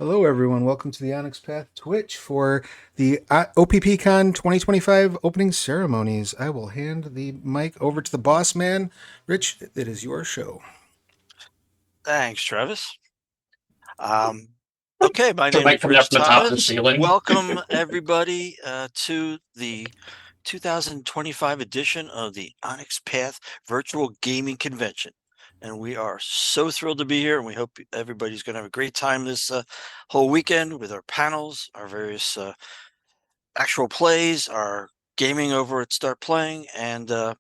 Hello, everyone. Welcome to the Onyx Path Twitch for the OPP Con 2025 opening ceremonies. I will hand the mic over to the boss man. Rich, it is your show. Thanks, Travis. Okay, my The name mic is coming up Rich from the top of the Thomas. ceiling. Welcome, everybody, to the 2025 edition of the Onyx Path Virtual Gaming Convention. And we are so thrilled to be here, and we hope everybody's going to have a great time this whole weekend with our panels, our various actual plays, our gaming over at Start Playing, and I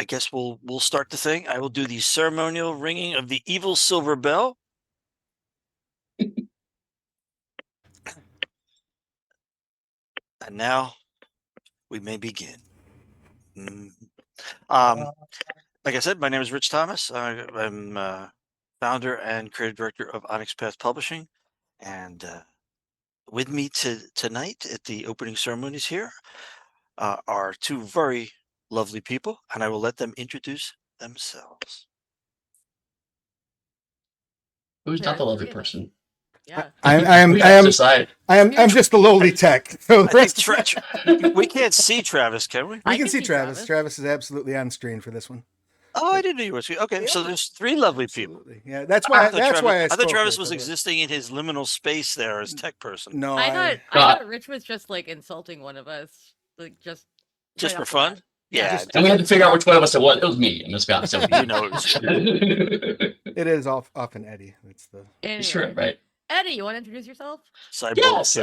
guess we'll start the thing. I will do the ceremonial ringing of the evil silver bell. And now we may begin. Like I said, my name is Rich Thomas. I'm founder and creative director of Onyx Path Publishing. And with me tonight at the opening ceremonies here are two very lovely people, and I will let them introduce themselves. Who's not the lovely person? Yeah. I'm just the lowly tech. So the rest we can't see Travis, can we? We can see Travis. Travis is absolutely on screen for this one. Oh, I didn't know you were. Okay, so there's three lovely people. Yeah, that's why. I thought Travis was existing in his liminal space there as tech person. No, I thought Rich was just like insulting one of us, like just for fun. Yeah, and we had to figure out which one of us it was. It was me in this guy. So you know, it is often Eddie. It's the anyway. Sure, right? Eddie, you want to introduce yourself? Yes.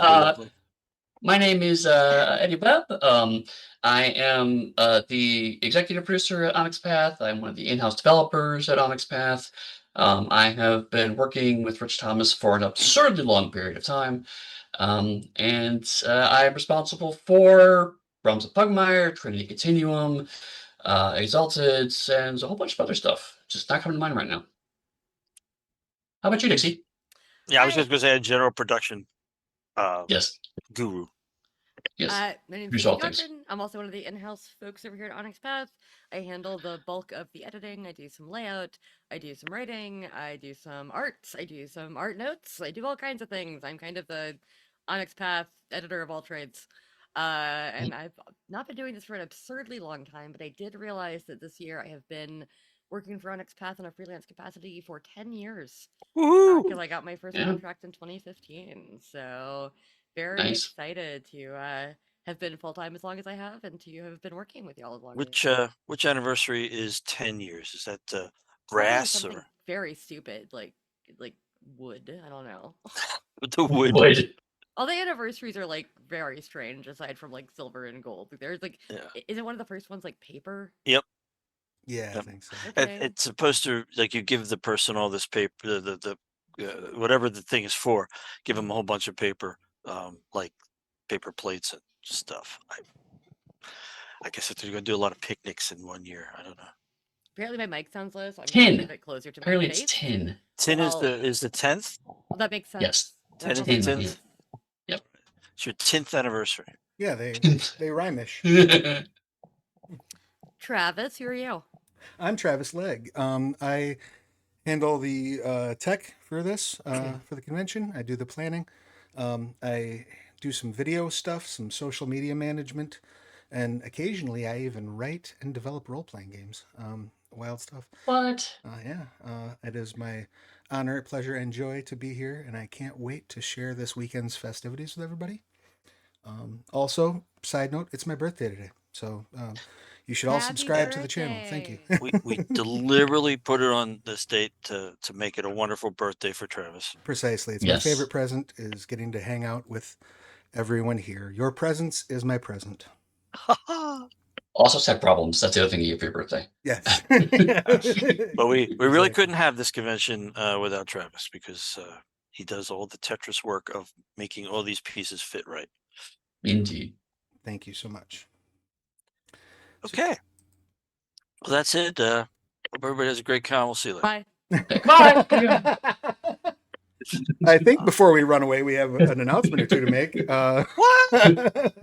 My name is Eddy Webb. I am the executive producer at Onyx Path. I'm one of the in-house developers at Onyx Path. I have been working with Rich Thomas for an absurdly long period of time. And I'm responsible for Realms of Pugmire, Trinity Continuum, Exalted, and a whole bunch of other stuff. Just not coming to mind right now. How about you, Dixie? Yeah, I was just going to say a general production yes. guru. Yes. My name's Dixie Cochran. I'm also one of the in-house folks over here at Onyx Path. I handle the bulk of the editing. I do some layout. I do some writing. I do some art. I do some art notes. I do all kinds of things. I'm kind of the Onyx Path editor of all trades. And I've not been doing this for an absurdly long time, but I did realize that this year I have been working for Onyx Path in a freelance capacity for 10 years. Because I got my first contract in 2015. So very excited to have been full-time as long as I have and to have been working with y'all as long as which anniversary is 10 years? Is that brass or very stupid like wood? I don't know. The wood. All the anniversaries are like very strange aside from like silver and gold. There's like isn't one of the first ones like paper? Yep. Yeah, I think so. Okay. It's supposed to, like, you give the person all this paper, the whatever the thing is for, give them a whole bunch of paper, like paper plates and stuff. I guess if they're going to do a lot of picnics in 1 year, I don't know. Apparently my mic sounds low, so I'm going to move it closer to Apparently my face. It's 10. 10 is the 10th? Well, that makes sense. Yes. 10 is the 10th? Yep. It's your 10th anniversary. Yeah, they rhyme-ish. Travis, who are you? I'm Travis Legge. I handle the tech for this, for the convention. I do the planning. I do some video stuff, some social media management, and occasionally I even write and develop role-playing games. Wild stuff. What? It is my honor, pleasure, and joy to be here, and I can't wait to share this weekend's festivities with everybody. Also, side note, it's my birthday today, so you should all subscribe to the channel. Thank you. we deliberately put it on this date to make it a wonderful birthday for Travis. Precisely. It's my favorite present is getting to hang out with everyone here. Your presence is my present. Also tech problems. That's the other thing you get for your birthday. Yes. But we really couldn't have this convention without Travis because he does all the Tetris work of making all these pieces fit right. Indeed. Thank you so much. Okay. Well, that's it. Hope everybody has a great con. We'll see you later. Bye. Bye. I think before we run away, we have an announcement or two to make. What?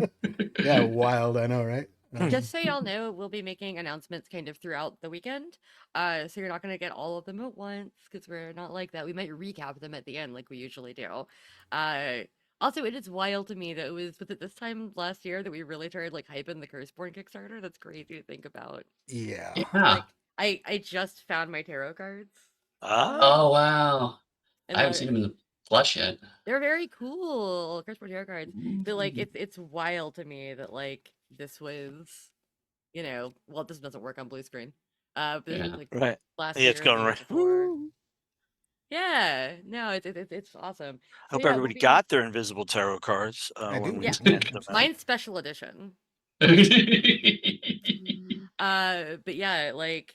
Yeah, wild. I know, right? Just so y'all know, we'll be making announcements kind of throughout the weekend. So you're not going to get all of them at once because we're not like that. We might recap them at the end like we usually do. Uh, Also, it is wild to me that was it this time last year that we really started like hyping the Curseborn Kickstarter? That's crazy to think about. Yeah. Yeah. Like, I just found my tarot cards. Oh wow. And I haven't seen them in the flesh yet. they're very cool, Curseborn tarot cards. But like, Mm. it's wild to me that like this was, well, this doesn't work on blue screen. But this was Yeah. like Right. last Yeah, it's year, or the going year right. before. Woo. Yeah, no, it's awesome. So Hope yeah, we'll everybody be got their invisible tarot cards I when do. we yeah. hand them out. Mine's special edition. But yeah, like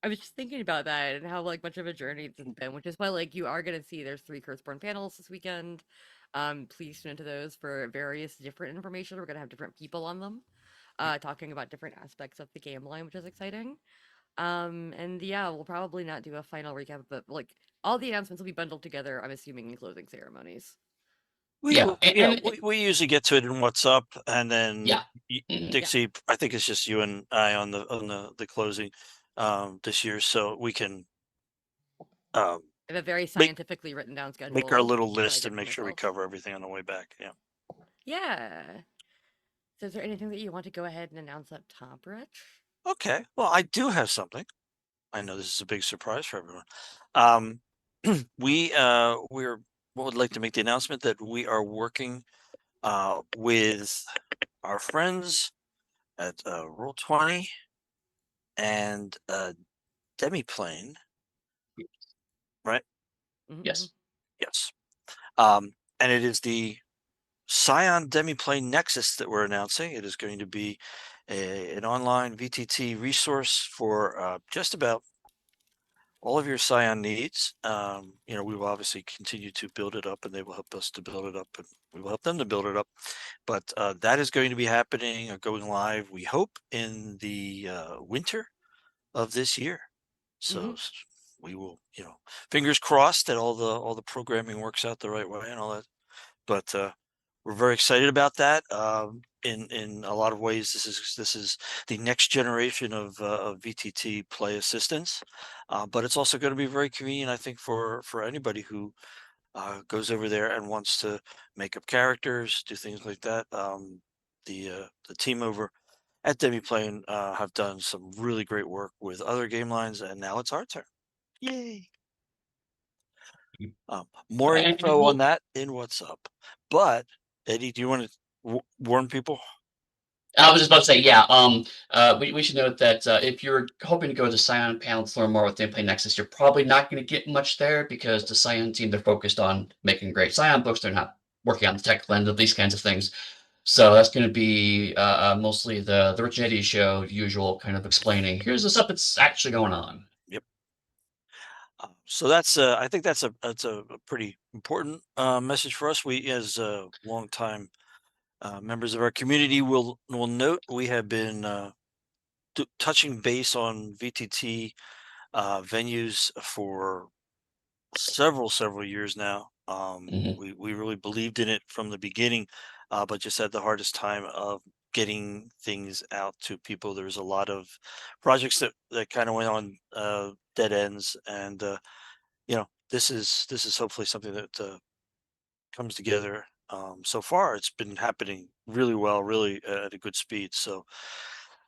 I was just thinking about that and how like much of a journey it's been, which is why like you are gonna see there's 3 Curseborn panels this weekend. Please tune into those for various different information. We're gonna have different people on them, talking about different aspects of the game line, which is exciting. And yeah, we'll probably not do a final recap, but like all the announcements will be bundled together, I'm assuming, in closing ceremonies. Yeah, We usually get to it in what's up, and then yeah. Mhm. Dixie. I think it's just you and I on the closing this year, so we can um, I have a very make scientifically written down schedule. make our little that I list did and for make sure we myself. cover everything on the way back. Yeah. Yeah. So is there anything that you want to go ahead and announce up top, Rich? Okay. Well, I do have something. I know this is a big surprise for everyone. Um, we're would like to make the announcement that we are working with our friends at Roll20 and Demiplane, right? Yes. Yes. And it is the Scion Demiplane Nexus that we're announcing. It is going to be an online VTT resource for just about all of your Scion needs. We will obviously continue to build it up, and they will help us to build it up, and we will help them to build it up. But that is going to be happening, going live, we hope, in the winter of this year. So we will, fingers crossed that all the programming works out the right way and all that. But we're very excited about that. In a lot of ways, this is the next generation of VTT play assistance, but it's also going to be very convenient, I think, for anybody who goes over there and wants to make up characters, do things like that. The team over at Demiplane have done some really great work with other game lines, and now it's our turn. Yay! More And info we'll- on that in what's up. But Eddie, do you want to warn people? I was just about to say, yeah. We should note that if you're hoping to go to Scion panel to learn more with Gameplay Nexus, you're probably not going to get much there because the Scion team, they're focused on making great Scion books. They're not working on the tech blend of these kinds of things. So that's going to be mostly the Rich and Eddie show, usual kind of explaining. Here's the stuff that's actually going on. Yep. So that's I think that's a pretty important message for us. We, as longtime members of our community, will note we have been touching base on VTT venues for several years now. Mhm. We really believed in it from the beginning, but just had the hardest time of getting things out to people. There was a lot of projects that kind of went on dead ends, and this is hopefully something that comes together. So far, it's been happening really well, really at a good speed. So,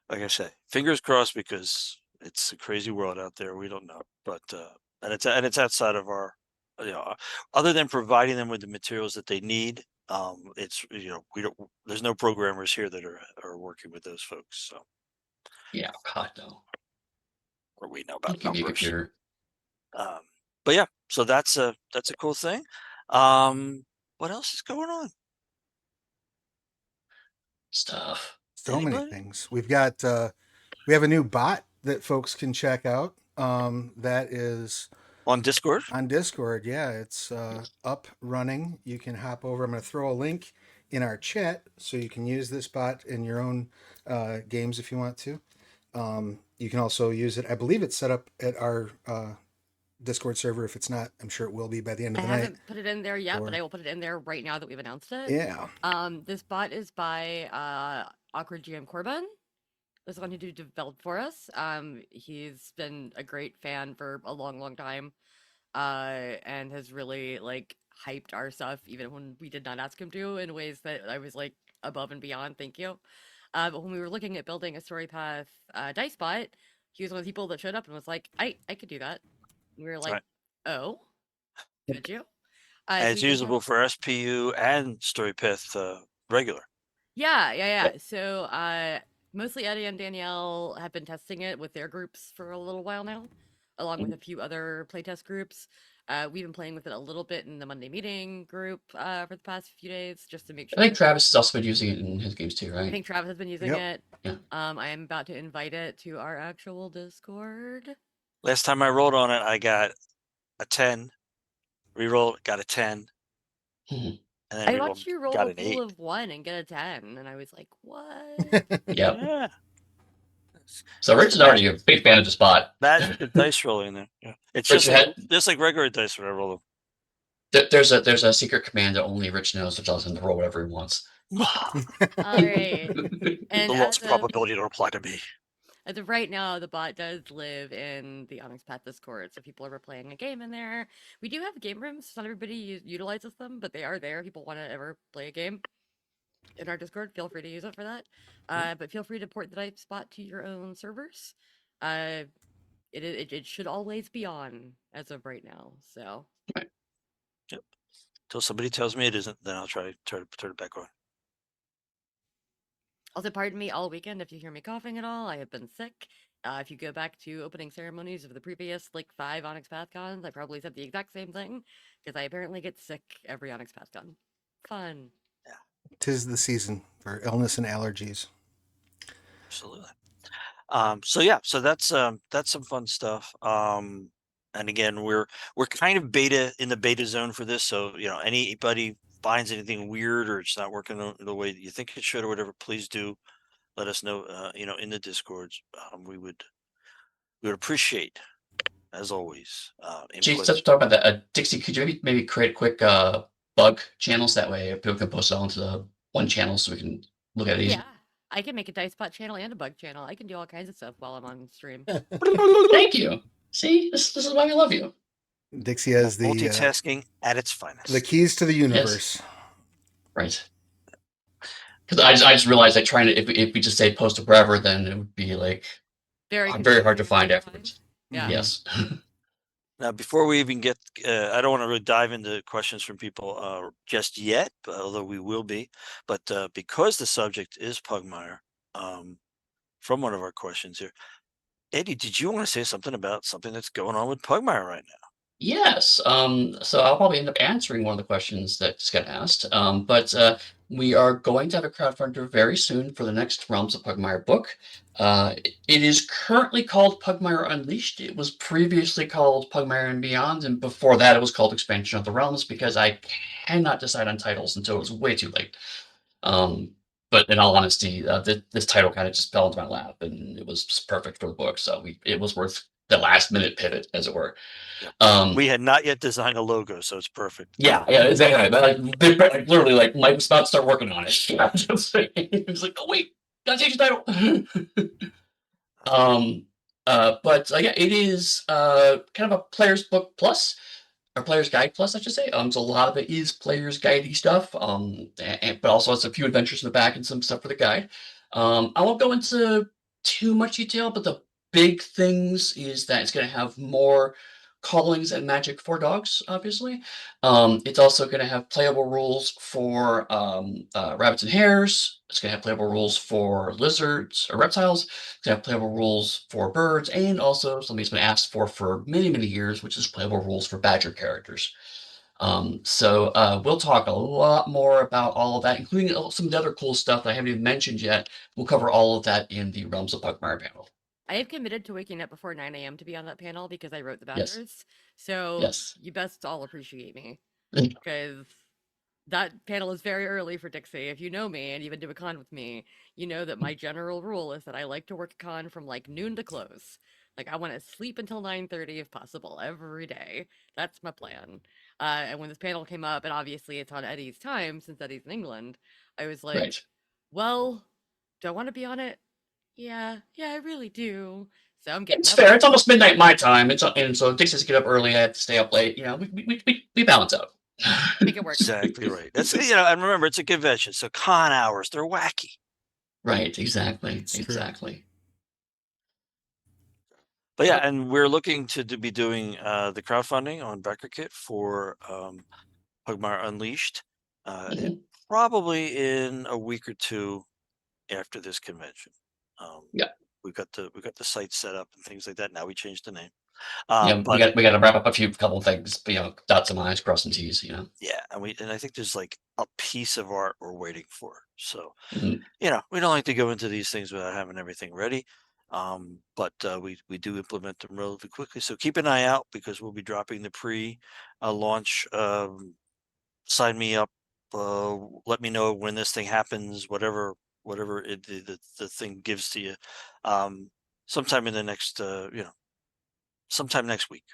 like I say, fingers crossed, because it's a crazy world out there. We don't know, but and it's outside of our, other than providing them with the materials that they need. It's we don't. There's no programmers here that are working with those folks. So, Yeah, God, no. or we know I'll about give you a numbers. computer. But yeah, so that's a cool thing. What else is going on? Stuff. So many Anybody? things. We've got we have a new bot that folks can check out. That is On Discord? on Discord. Yeah, it's up running. You can hop over. I'm going to throw a link in our chat so you can use this bot in your own games if you want to. You can also use it. I believe it's set up at our Discord server. If it's not, I'm sure it will be by the end I of the night. haven't put it in there yet, but or- I will put it in there right now that we've announced it. Yeah. This bot is by Awkward GM Corbin. This one who developed for us. He's been a great fan for a long time, and has really like hyped our stuff even when we did not ask him to, in ways that I was like above and beyond. Thank you. But when we were looking at building a story path dice bot, he was one of the people that showed up and was like, I could do that. And we were like, Right. oh, could you? And So it's we did have- usable for SPU and StoryPath regular. Yeah. So mostly Eddie and Danielle have been testing it with their groups for a little while now, along with a few other playtest groups. We've been playing with it a little bit in the Monday meeting group for the past few days, just to make sure. I think Travis has also been using it in his games too, I right? think Travis has been using Yep. it. Yeah. I am about to invite it to our actual Discord. Last time I rolled on it, I got a 10. Reroll, got a 10. Mhm. And then I reroll, watched you roll got a an pool 8. of 1 and get a 10, and I was like, what? Yep. Yeah. So Rich is already a big fan of the spot. Magic the dice rolling there. Yeah. It's Rich, just like regular dice when I roll there's a secret command that only Rich knows that tells him to roll whatever he wants. them. All right. The And loss probability don't apply to me. as of right now, the bot does live in the Onyx Path Discord, so people are playing a game in there. We do have game rooms. Not everybody utilizes them, but they are there. If people want to ever play a game in our Discord, feel free to use it for that. But feel free to port the dice bot to your own servers. It should always be on as of right now. So Till somebody tells me it isn't, then I'll try to turn it back on. also, pardon me all weekend if you hear me coughing at all. I have been sick. If you go back to opening ceremonies of the previous like 5 Onyx Path Cons, I probably said the exact same thing because I apparently get sick every Onyx Path Con. Fun. 'Tis the season for illness and allergies. Absolutely. So that's some fun stuff. And again, we're kind of in the beta zone for this. So, anybody finds anything weird or it's not working the way that you think it should or whatever, please do let us know, in the Discords. We would appreciate, as always, Gee, input. let's talk about that. Dixie, could you maybe create quick bug channels that way people can post it onto the one channel so we can look at it easy? Yeah, I can make a dice bot channel and a bug channel. I can do all kinds of stuff while I'm on stream. Thank you. See, this is why we love you. Dixie has the Multitasking at its finest. the keys to the universe. Right. Because I just realized that trying to if we just say post it wherever, then it would be like very hard to confusing find and afterwards. Yeah. Yes. Now, before we even get, I don't want to really dive into questions from people just yet, although we will be. But because the subject is Pugmire, from one of our questions here, Eddie, did you want to say something about something that's going on with Pugmire right now? Yes. So I'll probably end up answering one of the questions that just got asked. But we are going to have a crowdfunder very soon for the next Realms of Pugmire book. It is currently called Pugmire Unleashed. It was previously called Pugmire and Beyond, and before that, it was called Expansion of the Realms because I cannot decide on titles until it was way too late. But in all honesty, this title kind of just fell into my lap, and it was just perfect for the book. So it was worth the last minute pivot, as it were. We had not yet designed a logo, so it's perfect. Yeah, exactly. Like literally, like Mike was about to start working on it. He was like, "Oh wait, gotta change the title." But yeah, it is kind of a player's book plus, or player's guide plus, I should say. So a lot of it is player's guidey stuff. But also it's a few adventures in the back and some stuff for the guide. I won't go into too much detail, but the big things is that it's going to have more callings and magic for dogs, obviously. It's also going to have playable rules for rabbits and hares. It's going to have playable rules for lizards or reptiles. It's going to have playable rules for birds, and also something that's been asked for many, many years, which is playable rules for badger characters. So we'll talk a lot more about all of that, including some of the other cool stuff that I haven't even mentioned yet. We'll cover all of that in the Realms of Pugmire panel. I have committed to waking up before 9 a.m. to be on that panel because I wrote the Yes. badgers. So Yes. you best all appreciate me because that panel is very early for Dixie. If you know me and you've been to a con with me, you know that my general rule is that I like to work a con from like noon to close. Like I want to sleep until 9:30 if possible every day. That's my plan. And when this panel came up, and obviously it's on Eddie's time since Eddie's in England, I was like, Right. well, do I want to be on it? Yeah, I really do. So I'm getting It's up. fair. It's almost midnight my time. And so Dix has to get up early. I have to stay up late. You know, we balance out. Make it work. Exactly right. That's and remember it's a convention, so con hours they're wacky. Right. Exactly. It's true. Exactly. But yeah, and we're looking to be doing the crowdfunding on Becker Kit for Pugmire Unleashed, Mhm. probably in a week or two after this convention. Yeah. we got the site set up and things like that. Now we changed the name. Yeah, But we got to wrap up a couple things. You know, dot some i's, cross some t's. You know. yeah, and I think there's like a piece of art we're waiting for. So Mhm. we don't like to go into these things without having everything ready. But we do implement them relatively quickly. So keep an eye out because we'll be dropping the pre-launch. Sign me up. Let me know when this thing happens. Whatever the thing gives to you. Sometime in the next sometime next week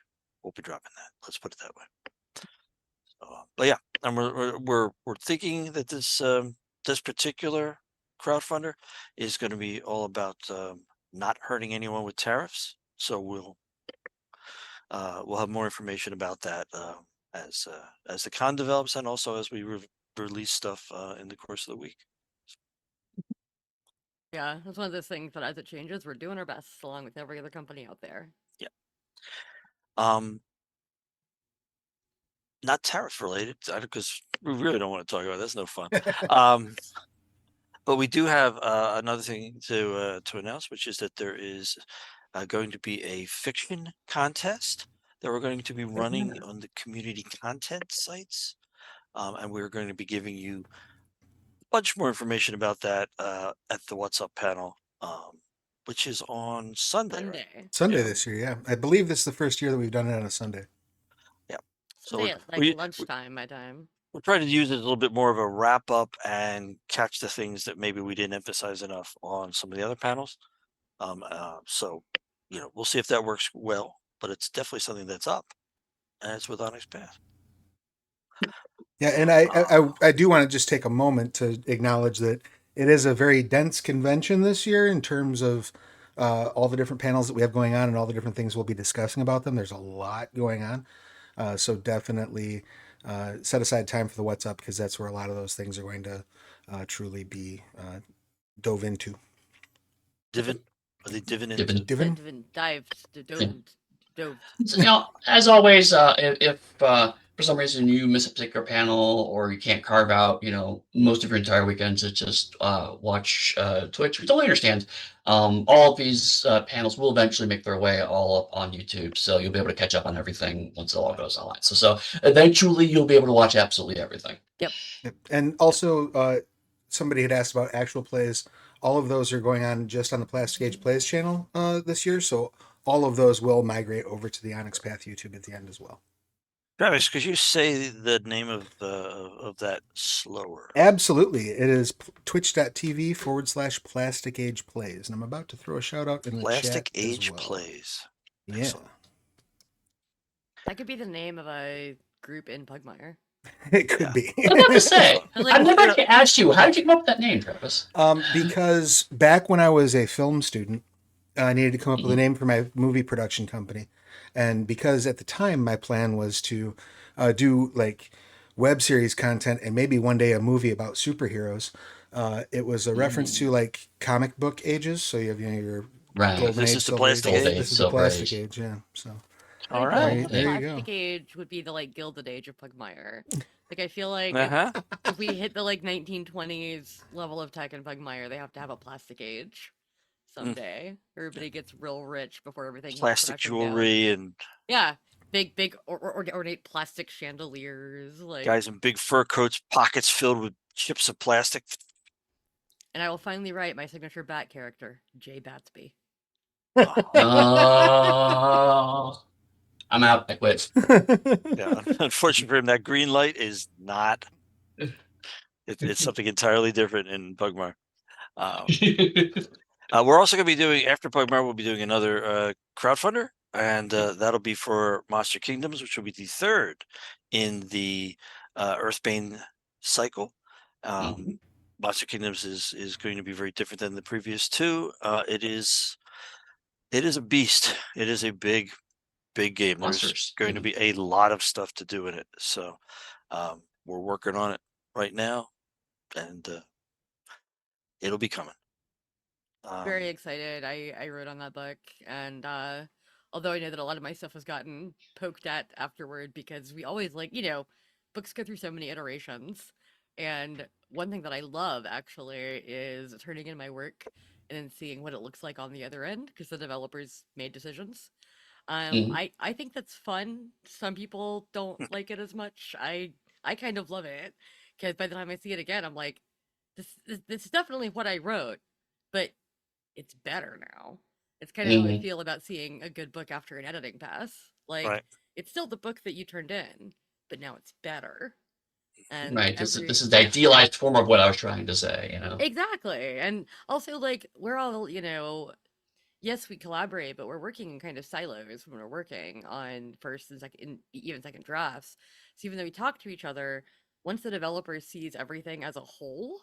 we'll be dropping that. Let's put it that way. But yeah, and we're thinking that this particular crowdfunder is going to be all about not hurting anyone with tariffs. So we'll have more information about that as the con develops and also as we release stuff in the course of the week. Yeah, that's one of those things that as it changes, we're doing our best along with every other company out there. Yeah. Not tariff related because we really don't want to talk about it. That's no fun. But we do have another thing to announce, which is that there is going to be a fiction contest that we're going to be running on the community content sites, and we're going to be giving you a bunch more information about that at the What's Up panel, which is on Sunday. Right? Sunday Yeah. this year, yeah. I believe this is the first year that we've done it on a Sunday. Yeah. So it's like lunchtime my time. We're trying to use it a little bit more of a wrap up and catch the things that maybe we didn't emphasize enough on some of the other panels. So, we'll see if that works well, but it's definitely something that's up, and it's with Onyx Path. Yeah, and I do want to just take a moment to acknowledge that it is a very dense convention this year in terms of all the different panels that we have going on and all the different things we'll be discussing about them. There's a lot going on. So definitely set aside time for the What's Up because that's where a lot of those things are going to truly be dove into. Divin? Are they divin in? Divin. Dived. So, as always, if for some reason you miss a particular panel or you can't carve out, most of your entire weekend to just watch Twitch, we totally understand. All of these panels will eventually make their way all up on YouTube, so you'll be able to catch up on everything once it all goes online. So eventually you'll be able to watch absolutely everything. Yep. And also, somebody had asked about actual plays. All of those are going on just on the Plastic Age Plays channel this year, so all of those will migrate over to the Onyx Path YouTube at the end as well. Travis, could you say the name of that slower? Absolutely. It is twitch.tv/Plastic Age Plays. And I'm about to throw a shout out in the Plastic chat Age as well. Plays. Yeah. Excellent. That could be the name of a group in Pugmire. It could be. I was about to say, I've never actually asked you, how did you come up with that name, Travis? Because back when I was a film student, I needed to come up with a name for my movie production company. And because at the time my plan was to do like web series content and maybe one day a movie about superheroes, it was a reference to like comic book ages. So you have your golden this age, is the Plastic Age. This is the Plastic Age, yeah. So all right, there you go. Plastic Age would be the like Gilded Age of Pugmire. Like I feel like if we hit the like 1920s level of tech in Pugmire, they have to have a Plastic Age someday. Everybody gets real rich before everything. Plastic jewelry and big ornate plastic chandeliers, like guys in big fur coats, pockets filled with chips of plastic. And I will finally write my signature Bat character, Jay Batsby. I'm out. I quit. Yeah, unfortunately for him, that green light is not. It's something entirely different in Pugmire. We're also going to be doing after Pugmire. We'll be doing another crowdfunder, and that'll be for Monster Kingdoms, which will be the third in the Earthbane cycle. Monster Kingdoms is going to be very different than the previous two. It is a beast. It is a big game. Monsters. There's going to be a lot of stuff to do in it. So we're working on it right now, and it'll be coming. Very excited. I wrote on that book, and although I know that a lot of my stuff has gotten poked at afterward because we always books go through so many iterations. And one thing that I love actually is turning in my work and then seeing what it looks like on the other end because the developers made decisions. I think that's fun. Some people don't like it as much. I kind of love it because by the time I see it again, I'm like, this is definitely what I wrote, but it's better now. It's kind of how I feel about seeing a good book after an editing pass. Like Right. it's still the book that you turned in, but now it's better. And Right. This is the idealized form of what I was trying to say, you know. Exactly. And also like we're all, yes, we collaborate, but we're working in kind of silos when we're working on first and second, even second drafts. So even though we talk to each other, once the developer sees everything as a whole,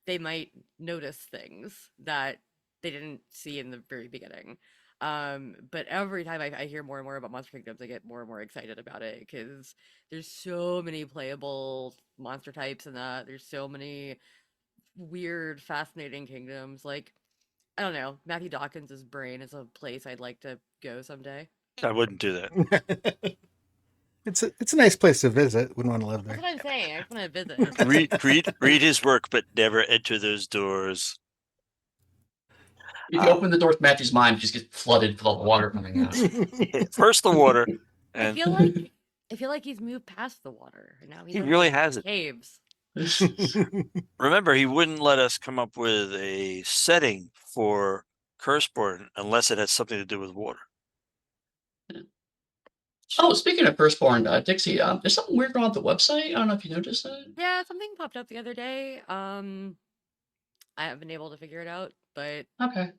they might notice things that they didn't see in the very beginning. But every time I hear more and more about Monster Kingdoms, I get more and more excited about it because there's so many playable monster types in that. There's so many weird, fascinating kingdoms. Like, I don't know, Matthew Dawkins' brain is a place I'd like to go someday. I wouldn't do that. It's a nice place to visit. Wouldn't want to live there. That's what I'm saying. I just want to visit. read his work, but never enter those doors. If you open the door to Matthew's mind, you just get flooded with all the water coming out. First the water, and I feel like he's moved past the water, and now he really has it. Caves. Remember, he wouldn't let us come up with a setting for Curseborn unless it has something to do with water. Oh, speaking of Firstborn, Dixie, there's something weird going on the website. I don't know if you noticed that. Yeah, something popped up the other day. I haven't been able to figure it out, but Okay.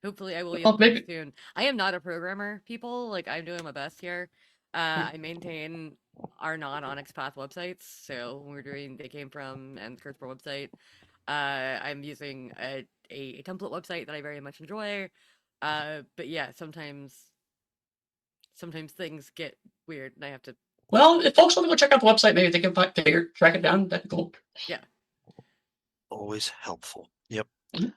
hopefully I will be Well, able to maybe. soon. I am not a programmer, people. Like, I'm doing my best here. I maintain our non-Onyx Path websites. So when we're doing They Came From and the Kurtzborough website, I'm using a template website that I very much enjoy. But yeah, sometimes things get weird and I have to. Well, if folks want to go check out the website, maybe they can track it down. That'd be cool. Yeah. Always helpful. Yep.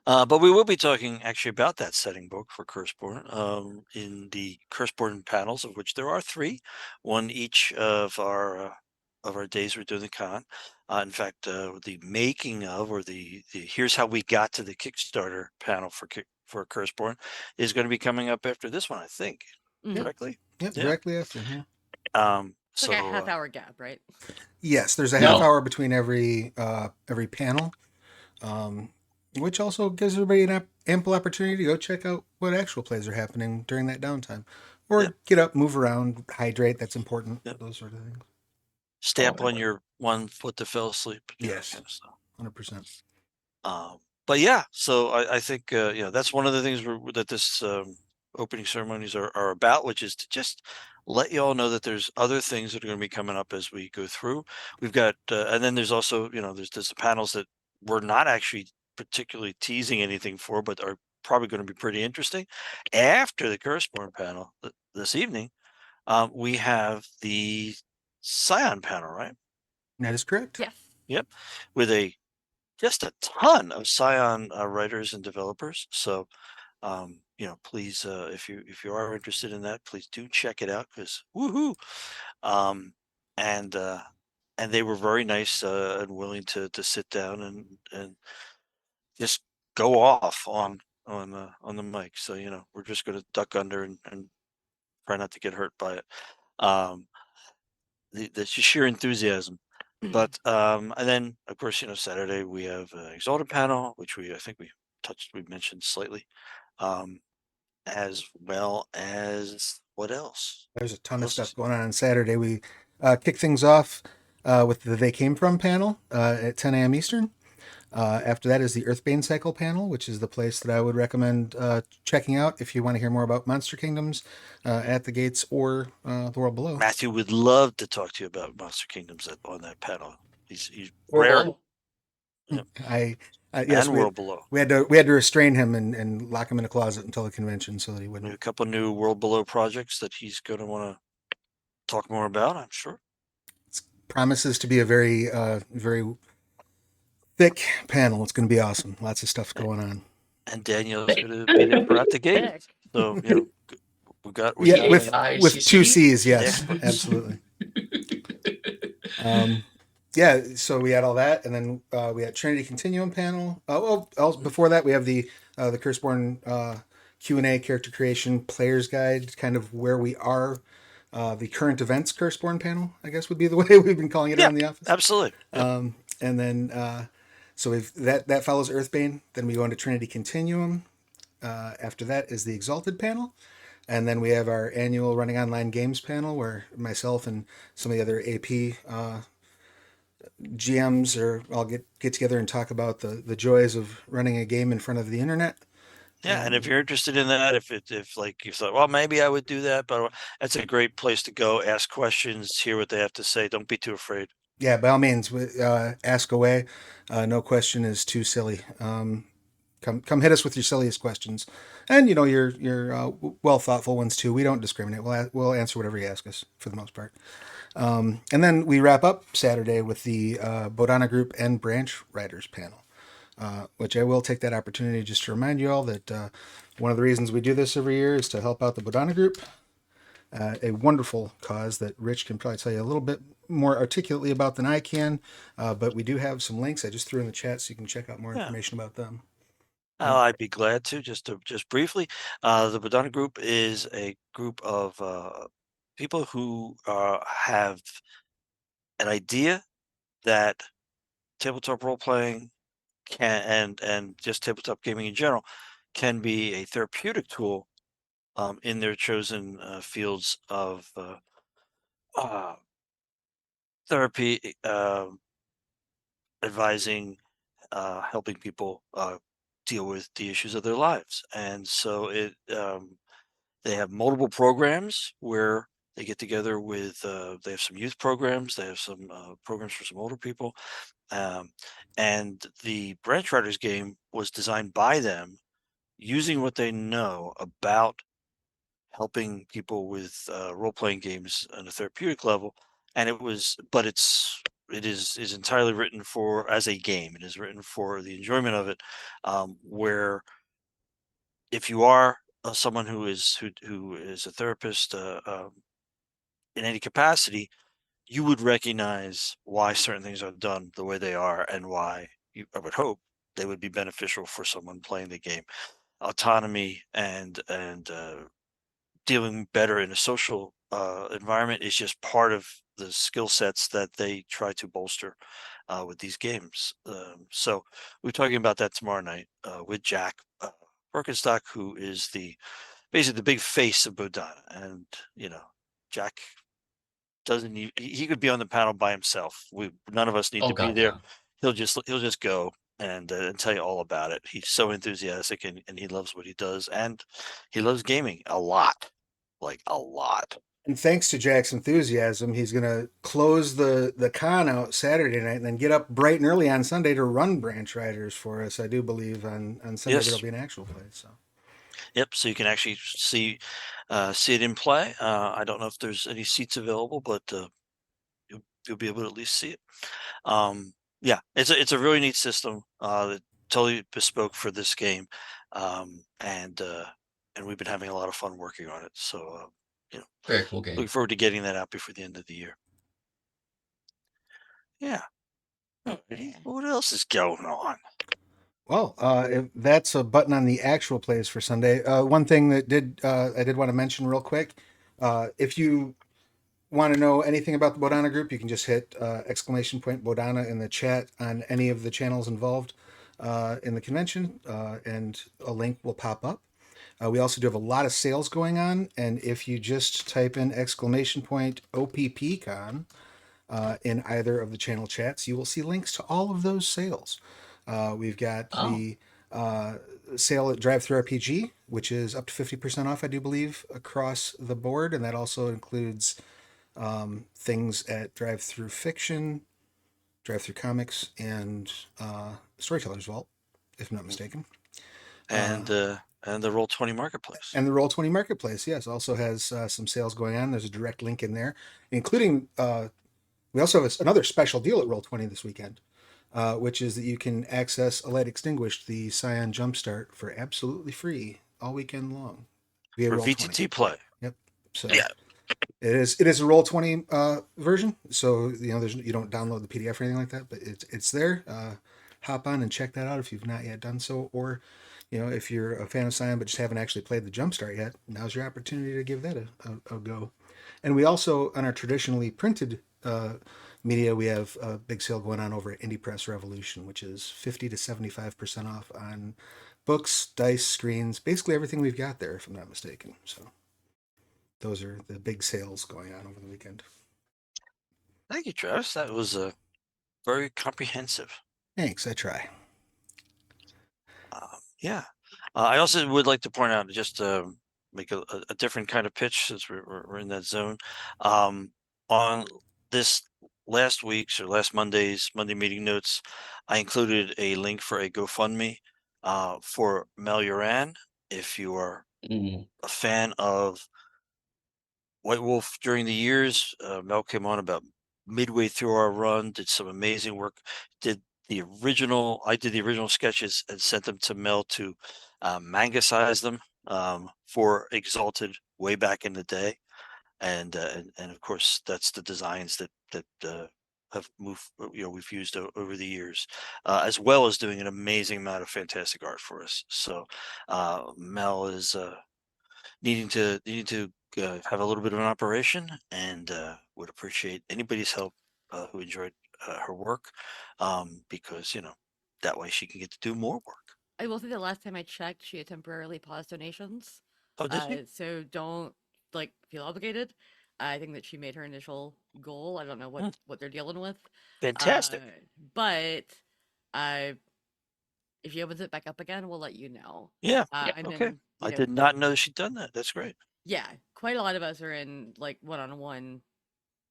But we will be talking actually about that setting book for Curseborn in the Curseborn panels, of which there are 3, one each of our days we're doing the con. In fact, the making of, or the here's how we got to the Kickstarter panel for Curseborn is going to be coming up after this one, I think. Correctly? Yep, directly after. It's so, like a half-hour gap, right? Yes, there's a half hour between every panel, which also gives everybody an ample opportunity to go check out what actual plays are happening during that downtime, or get up, move around, hydrate. That's important. Those sort of things. Stay up on your one foot to fell asleep. Yes, kind of stuff. 100%. But yeah, so I think that's one of the things that this opening ceremonies are about, which is to just let you all know that there's other things that are going to be coming up as we go through. We've got, and then there's also, there's the panels that we're not actually particularly teasing anything for, but are probably going to be pretty interesting. After the Curseborn panel this evening, we have the Scion panel, right? That is correct. Yes. Yep. With just a ton of Scion writers and developers. So, please, if you are interested in that, please do check it out because woohoo! And they were very nice and willing to sit down and just go off on the mic. So we're just going to duck under and try not to get hurt by it. The sheer enthusiasm. But and then of course Saturday we have Exalted panel, which I think we mentioned slightly, as well as what else? There's a ton of stuff going on Saturday. We kick things off with the They Came From panel at 10 a.m. Eastern. After that is the Earthbane Cycle panel, which is the place that I would recommend checking out if you want to hear more about Monster Kingdoms at the gates or the world below. Matthew would love to talk to you about Monster Kingdoms on that panel. He's World rare. below. Yep. Yes, And world below. we had to restrain him and lock him in a closet until the convention so that he We have a wouldn't. couple new world below projects that he's going to want to talk more about, I'm sure. Promises to be a very very thick panel. It's going to be awesome. Lots of stuff going on. And Daniel's going to be there for At the Gate. Heck. So, we got with two C's, yes, Yeah. absolutely. Yeah, so we had all that, and then we had Trinity Continuum panel. Before that, we have the Curseborn Q&A character creation player's guide, kind of where we are. The current events Curseborn panel, I guess, would be the way we've been calling it around the office. Absolutely. Yep. And then so we've that follows Earthbane. Then we go into Trinity Continuum. After that is the Exalted panel. And then we have our annual Running Online Games panel where myself and some of the other AP GMs all get together and talk about the joys of running a game in front of the internet. Yeah, and if you're interested in that, if like you thought, well, maybe I would do that, but that's a great place to go, ask questions, hear what they have to say. Don't be too afraid. Yeah, by all means, ask away. No question is too silly. Come hit us with your silliest questions, and your well thoughtful ones too. We don't discriminate. We'll answer whatever you ask us for the most part. And then we wrap up Saturday with the Bodhana Group and Branch Riders panel, which I will take that opportunity just to remind you all that one of the reasons we do this every year is to help out the Bodhana Group, a wonderful cause that Rich can probably tell you a little bit more articulately about than I can, but we do have some links I just threw in the chat so you can check out more information about them. I'd be glad to just briefly. The Bodhana Group is a group of people who have an idea that tabletop role playing and just tabletop gaming in general can be a therapeutic tool in their chosen fields of therapy, advising, helping people deal with the issues of their lives. And so they have multiple programs where they get together with, they have some youth programs, they have some programs for some older people. And the Branch Riders game was designed by them using what they know about helping people with role-playing games on a therapeutic level. And it is entirely written for as a game. It is written for the enjoyment of it, where if you are someone who is a therapist in any capacity, you would recognize why certain things are done the way they are and why I would hope they would be beneficial for someone playing the game. Autonomy and dealing better in a social environment is just part of the skill sets that they try to bolster with these games. So we're talking about that tomorrow night with Jack Birkenstock, who is basically the big face of Bodhana. And Jack doesn't he could be on the panel by himself. None of us need to be there. Yeah. He'll just go and tell you all about it. He's so enthusiastic and he loves what he does, and he loves gaming a lot. Like a lot. And thanks to Jack's enthusiasm, he's going to close the con out Saturday night and then get up bright and early on Sunday to run Branch Riders for us. I do believe on Sunday there'll be an actual play. So. Yep. So you can actually see it in play. I don't know if there's any seats available, but you'll be able to at least see it. Yeah, it's a really neat system. Totally bespoke for this game, and we've been having a lot of fun working on it. So, very cool game. Looking forward to getting that out before the end of the year. Yeah. What else is going on? Well, if that's a button on the actual plays for Sunday. One thing that I did want to mention real quick. If you want to know anything about the Bodhana Group, you can just hit ! Bodhana in the chat on any of the channels involved in the convention, and a link will pop up. We also do have a lot of sales going on, and if you just type in ! OPP Con in either of the channel chats, you will see links to all of those sales. We've got Oh. the sale at Drive Through RPG, which is up to 50% off, I do believe, across the board, and that also includes things at Drive Through Fiction, Drive Through Comics, and Storyteller's Vault, if I'm not mistaken. And the Roll20 Marketplace. And the Roll20 Marketplace, yes, also has some sales going on. There's a direct link in there, including we also have another special deal at Roll20 this weekend, which is that you can access A Light Extinguished, the Scion Jumpstart, for absolutely free all weekend long via For Roll20. VTT play. Yep. So Yeah. it is a Roll20 version, so you don't download the PDF or anything like that, but it's there. Hop on and check that out if you've not yet done so, or if you're a fan of Scion but just haven't actually played the Jumpstart yet, now's your opportunity to give that a go. And we also, on our traditionally printed media, we have a big sale going on over at Indie Press Revolution, which is 50 to 75% off on books, dice, screens, basically everything we've got there, if I'm not mistaken. So those are the big sales going on over the weekend. Thank you, Travis. That was very comprehensive. Thanks, I try. Yeah. I also would like to point out, just make a different kind of pitch since we're in that zone. On this last Monday's Monday meeting notes, I included a link for a GoFundMe for Mel Uran. If you are Mm. a fan of White Wolf during the years, Mel came on about midway through our run, did some amazing work, I did the original sketches and sent them to Mel to manga-size them for Exalted way back in the day. And of course, that's the designs that have moved, we've used over the years, as well as doing an amazing amount of fantastic art for us. So Mel is needing to have a little bit of an operation, and would appreciate anybody's help who enjoyed her work, because that way she can get to do more work. I will say the last time I checked, she had temporarily paused donations. Oh, did you? So don't feel obligated. I think that she made her initial goal. I don't know what they're dealing with. Fantastic. But if she opens it back up again, we'll let you know. Yeah. And Okay. then, I did not know she'd done that. That's great. Yeah, quite a lot of us are in one-on-one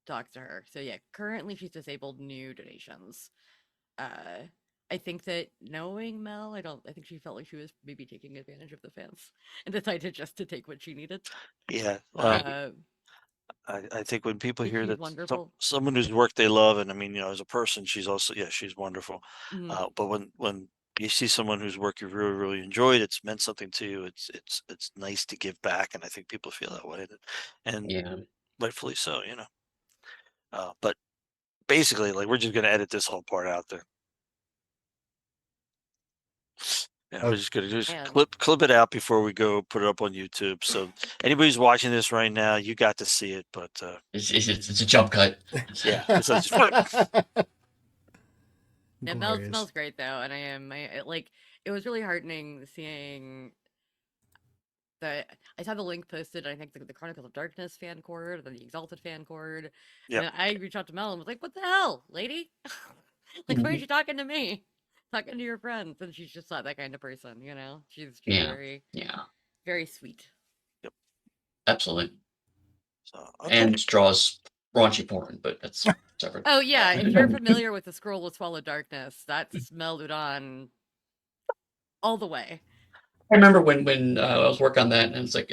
talks to her. So yeah, currently she's disabled new donations. I think that knowing Mel, I think she felt like she was maybe taking advantage of the fans and decided just to take what she needed. Yeah. I think when people hear She's that wonderful. someone whose work they love, and I mean, as a person, she's also, she's wonderful. Mhm. But when you see someone whose work you really, really enjoyed, it's meant something to you. It's nice to give back, and I think people feel that way, and Yeah. rightfully so. But basically, we're just gonna edit this whole part out there. Yeah, we're just gonna Man. clip it out before we go put it up on YouTube. So anybody who's watching this right now, you got to see it, but It's a jump cut. yeah, it's just Yeah, Glorious. smells great though, and it was really heartening seeing that. I saw the link posted, I think the Chronicles of Darkness fan cord, and then the Exalted fan cord. Yep. And I reached out to Mel and was like, "What the hell, lady? Why are you talking to me? Talking to your friends?" And she's just not that kind of person, She's Yeah. very, Yeah. very sweet. Absolutely. so, And draws raunchy porn, but that's separate. Oh yeah, if you're familiar with the Scroll of Swallow Darkness, that's Mel Ludon all the way. I remember when I was working on that, and it's when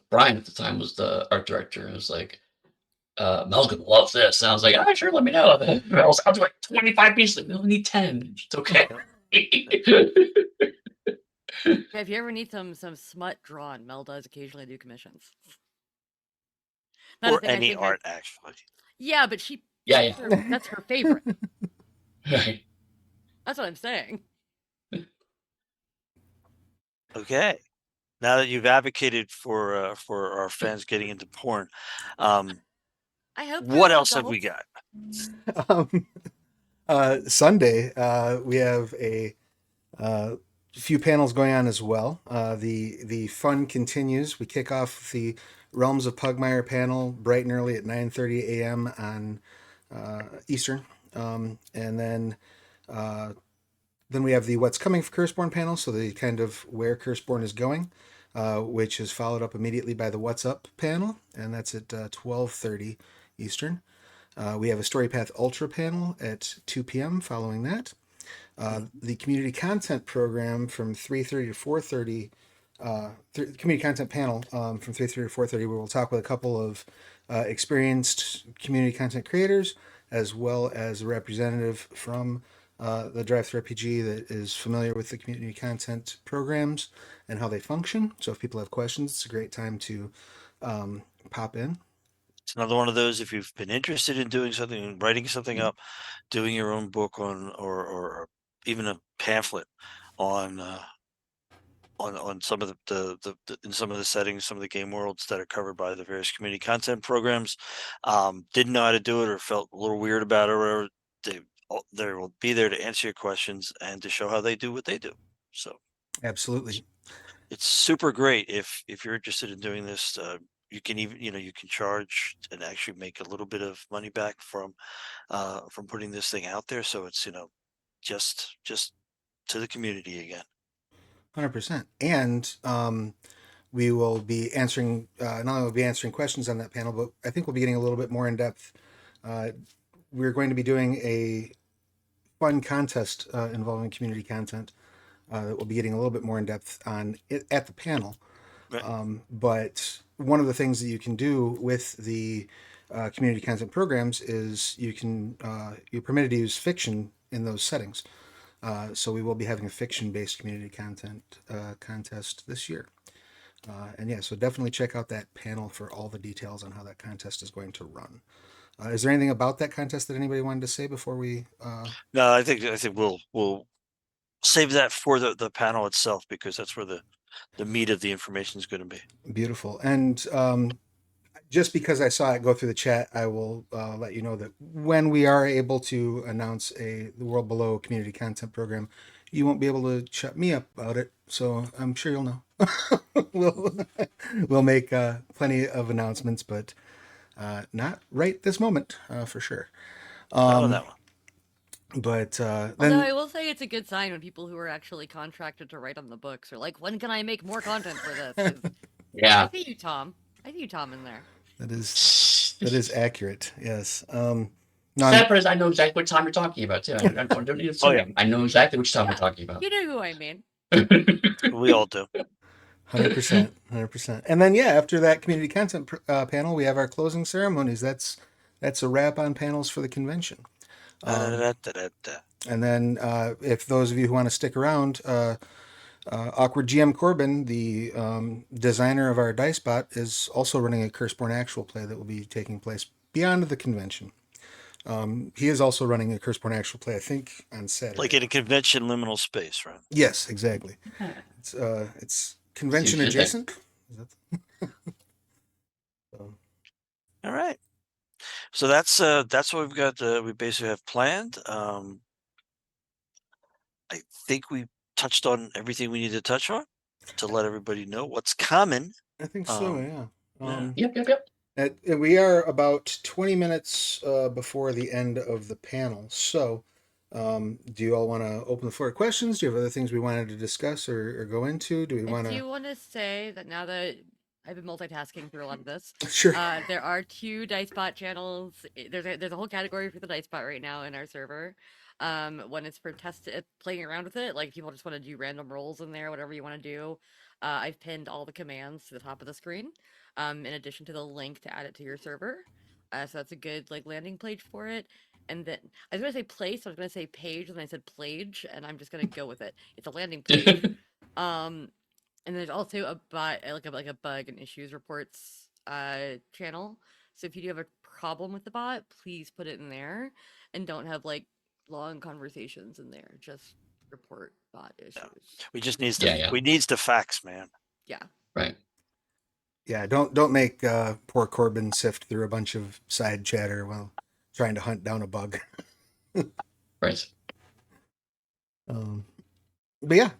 Brian at the time was the art director, and it was like, Mel's gonna love this. And I was like, sure, let me know. And I was like 25 pieces. Like, we only need 10. It's okay. Yeah, if you ever need some smut drawn, Mel does occasionally do commissions. or any art, actually. Yeah, but she. Yeah. That's her favorite. Right. That's what I'm saying. Okay. Now that you've advocated for our fans getting into porn, I hope. what else have we got? Sunday, we have a few panels going on as well. The fun continues. We kick off the Realms of Pugmire panel bright and early at 9:30 a.m. on Eastern, and then Then we have the What's Coming for Curseborn panel, so the kind of where Curseborn is going, which is followed up immediately by the What's Up panel, and that's at 12:30 Eastern. We have a Story Path Ultra panel at 2 p.m. following that. The community content program from 3:30 to 4:30. Community content panel from 3:30 to 4:30, where we'll talk with a couple of experienced community content creators, as well as a representative from the Drive-Thru RPG that is familiar with the community content programs and how they function. So if people have questions, it's a great time to pop in. It's another one of those, if you've been interested in doing something, writing something up, doing your own book on, or even a pamphlet on some of the in some of the settings, some of the game worlds that are covered by the various community content programs, didn't know how to do it or felt a little weird about it, or whatever, they will be there to answer your questions and to show how they do what they do. So Absolutely. it's super great if you're interested in doing this. You can even, you can charge and actually make a little bit of money back from putting this thing out there. So it's, just to the community again. 100%. And we will be answering, not only will we be answering questions on that panel, but I think we'll be getting a little bit more in depth. We're going to be doing a fun contest involving community content that we'll be getting a little bit more in depth on it at the panel. Right. But one of the things that you can do with the community content programs is you're permitted to use fiction in those settings. So we will be having a fiction-based community content contest this year. And yeah, so definitely check out that panel for all the details on how that contest is going to run. Is there anything about that contest that anybody wanted to say before we? No, I think we'll save that for the panel itself, because that's where the meat of the information is going to be. Beautiful. And just because I saw it go through the chat, I will let you know that when we are able to announce the World Below community content program, you won't be able to shut me up about it. So I'm sure you'll know. we'll make plenty of announcements, but not right this moment for sure. Not on that one. But Although then I will say it's a good sign when people who are actually contracted to write on the books are like, when can I make more content for this? 'Cause I Yeah. see you, Tom. I see you, Tom, in there. that is accurate. Yes. No, Sad part is I know exactly what time you're talking about too. I don't need to say Oh, yeah. it. I know exactly which time Yeah, we're talking about. You know who I mean. We all do. 100%, 100%. And then yeah, after that community content panel, we have our closing ceremonies. That's a wrap on panels for the convention. Da-da-da-da-da-da. And then if those of you who want to stick around, Awkward GM Corbin, the designer of our dice bot, is also running a Curseborn actual play that will be taking place beyond the convention. He is also running a Curseborn actual play, I think, on Saturday. Like in a convention liminal space, right? Yes, exactly. It's convention Huge, isn't adjacent. Is that so, All right. So that's what we've got. We basically have planned. I think we touched on everything we need to touch on to let everybody know what's coming. I think so, yeah. Yep. We are about 20 minutes before the end of the panel. So, do you all want to open the floor to questions? Do you have other things we wanted to discuss or go into? Do we want I to? do want to say that now that I've been multitasking through a lot of this, Sure. there are 2 DiceBot channels. There's a whole category for the DiceBot right now in our server. One is for playing around with it, like people just want to do random rolls in there, whatever you want to do. I've pinned all the commands to the top of the screen, in addition to the link to add it to your server. So that's a good landing page for it. And then I was gonna say place, I was gonna say page, and I said plage, and I'm just gonna go with it. It's a landing page. And there's also a like a bug and issues reports channel. So if you do have a problem with the bot, please put it in there, and don't have long conversations in there. Just report bot issues. We just needs Yeah. we needs the facts, man. Yeah. Right. Yeah, don't make poor Corbin sift through a bunch of side chatter while trying to hunt down a bug. Right. But yeah,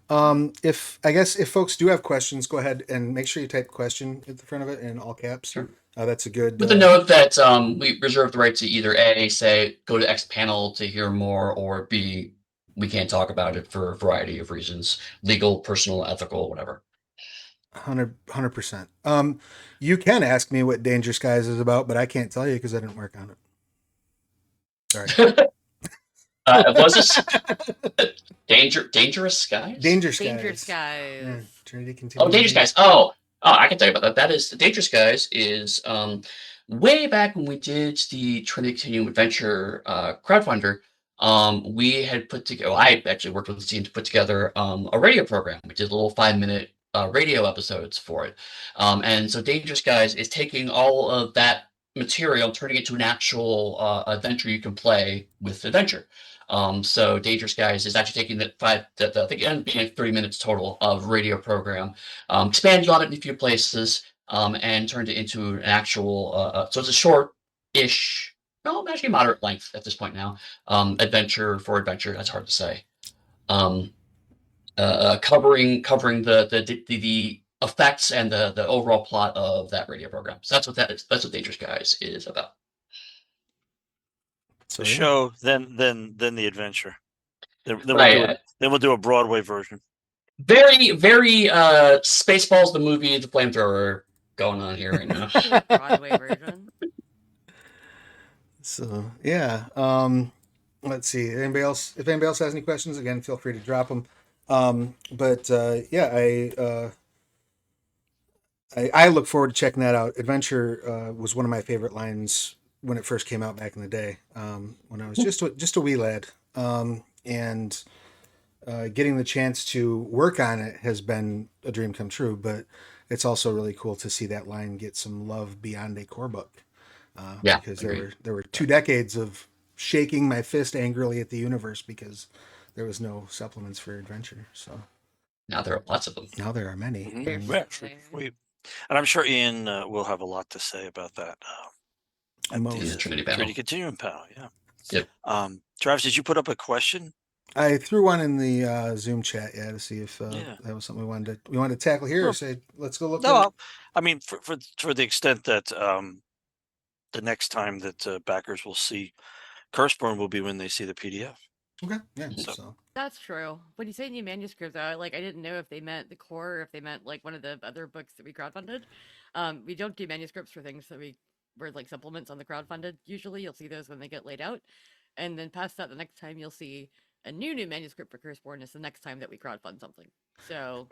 if folks do have questions, go ahead and make sure you type question at the front of it in all caps. Sure. That's a good. With the note that we reserve the right to either A, say go to X panel to hear more, or B, we can't talk about it for a variety of reasons, legal, personal, ethical, whatever. 100%. You can ask me what Danger Skies is about, but I can't tell you because I didn't work on it. Sorry. Was this Dangerous Skies? Danger Skies. Danger Skies. Yeah, Trinity continues. Oh, Dangerous Skies. Oh, I can tell you about that. That is Dangerous Skies is way back when we did the Trinity Continuum Adventure crowdfunder. We had put together. Well, I actually worked with the team to put together a radio program. We did little 5-minute radio episodes for it. And so Dangerous Skies is taking all of that material, turning it to an actual adventure you can play with adventure. So Dangerous Skies is actually taking I think it ended up being 30 minutes total of radio program, expanded on it in a few places, and turned it into an actual, so it's a short-ish, no, actually moderate length at this point now, adventure for adventure, that's hard to say. Covering the effects and the overall plot of that radio program. So that's what Dangerous Skies is about. The show, then the adventure. Then Right. we'll do a Broadway version. Very, very Spaceballs the movie, the flamethrower going on here right now. Broadway version. So yeah, let's see. Anybody else? If anybody else has any questions, again, feel free to drop them. Yeah, I look forward to checking that out. Adventure was one of my favorite lines when it first came out back in the day, when I was just a wee lad, and getting the chance to work on it has been a dream come true. But it's also really cool to see that line get some love beyond a core book, because there were 2 decades of shaking my fist angrily at the universe because there was no supplements for adventure. So now there are lots of them. Now there are many. Mm-hmm. And I'm sure Ian will have a lot to say about that. At the Trinity panel. Trinity Continuum panel, yeah. Yep. Travis, did you put up a question? I threw one in the Zoom chat, to see if that was something we wanted to tackle here, or say let's go look. No, I mean for the extent that the next time that backers will see Curseborn will be when they see the PDF. Okay, yeah. So that's true. When you say new manuscripts, I didn't know if they meant the core, or if they meant like one of the other books that we crowdfunded. We don't do manuscripts for things that were like supplements on the crowdfunded. Usually, you'll see those when they get laid out, and then past that, the next time you'll see a new manuscript for Curseborn is the next time that we crowdfund something. So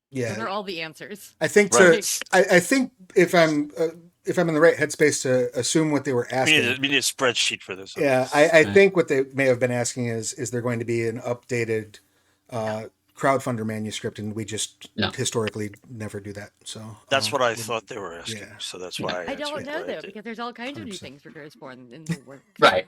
yeah, those are all the answers. I think I think if I'm in the right headspace to assume what they were asking, we need a spreadsheet for this. Yeah, I think what they may have been asking is there going to be an updated crowdfunder manuscript, and we just historically never do that. So that's what I thought they were asking. Yeah. So that's why I don't know though, because there's all kinds of new things for Curseborn in the work. Right.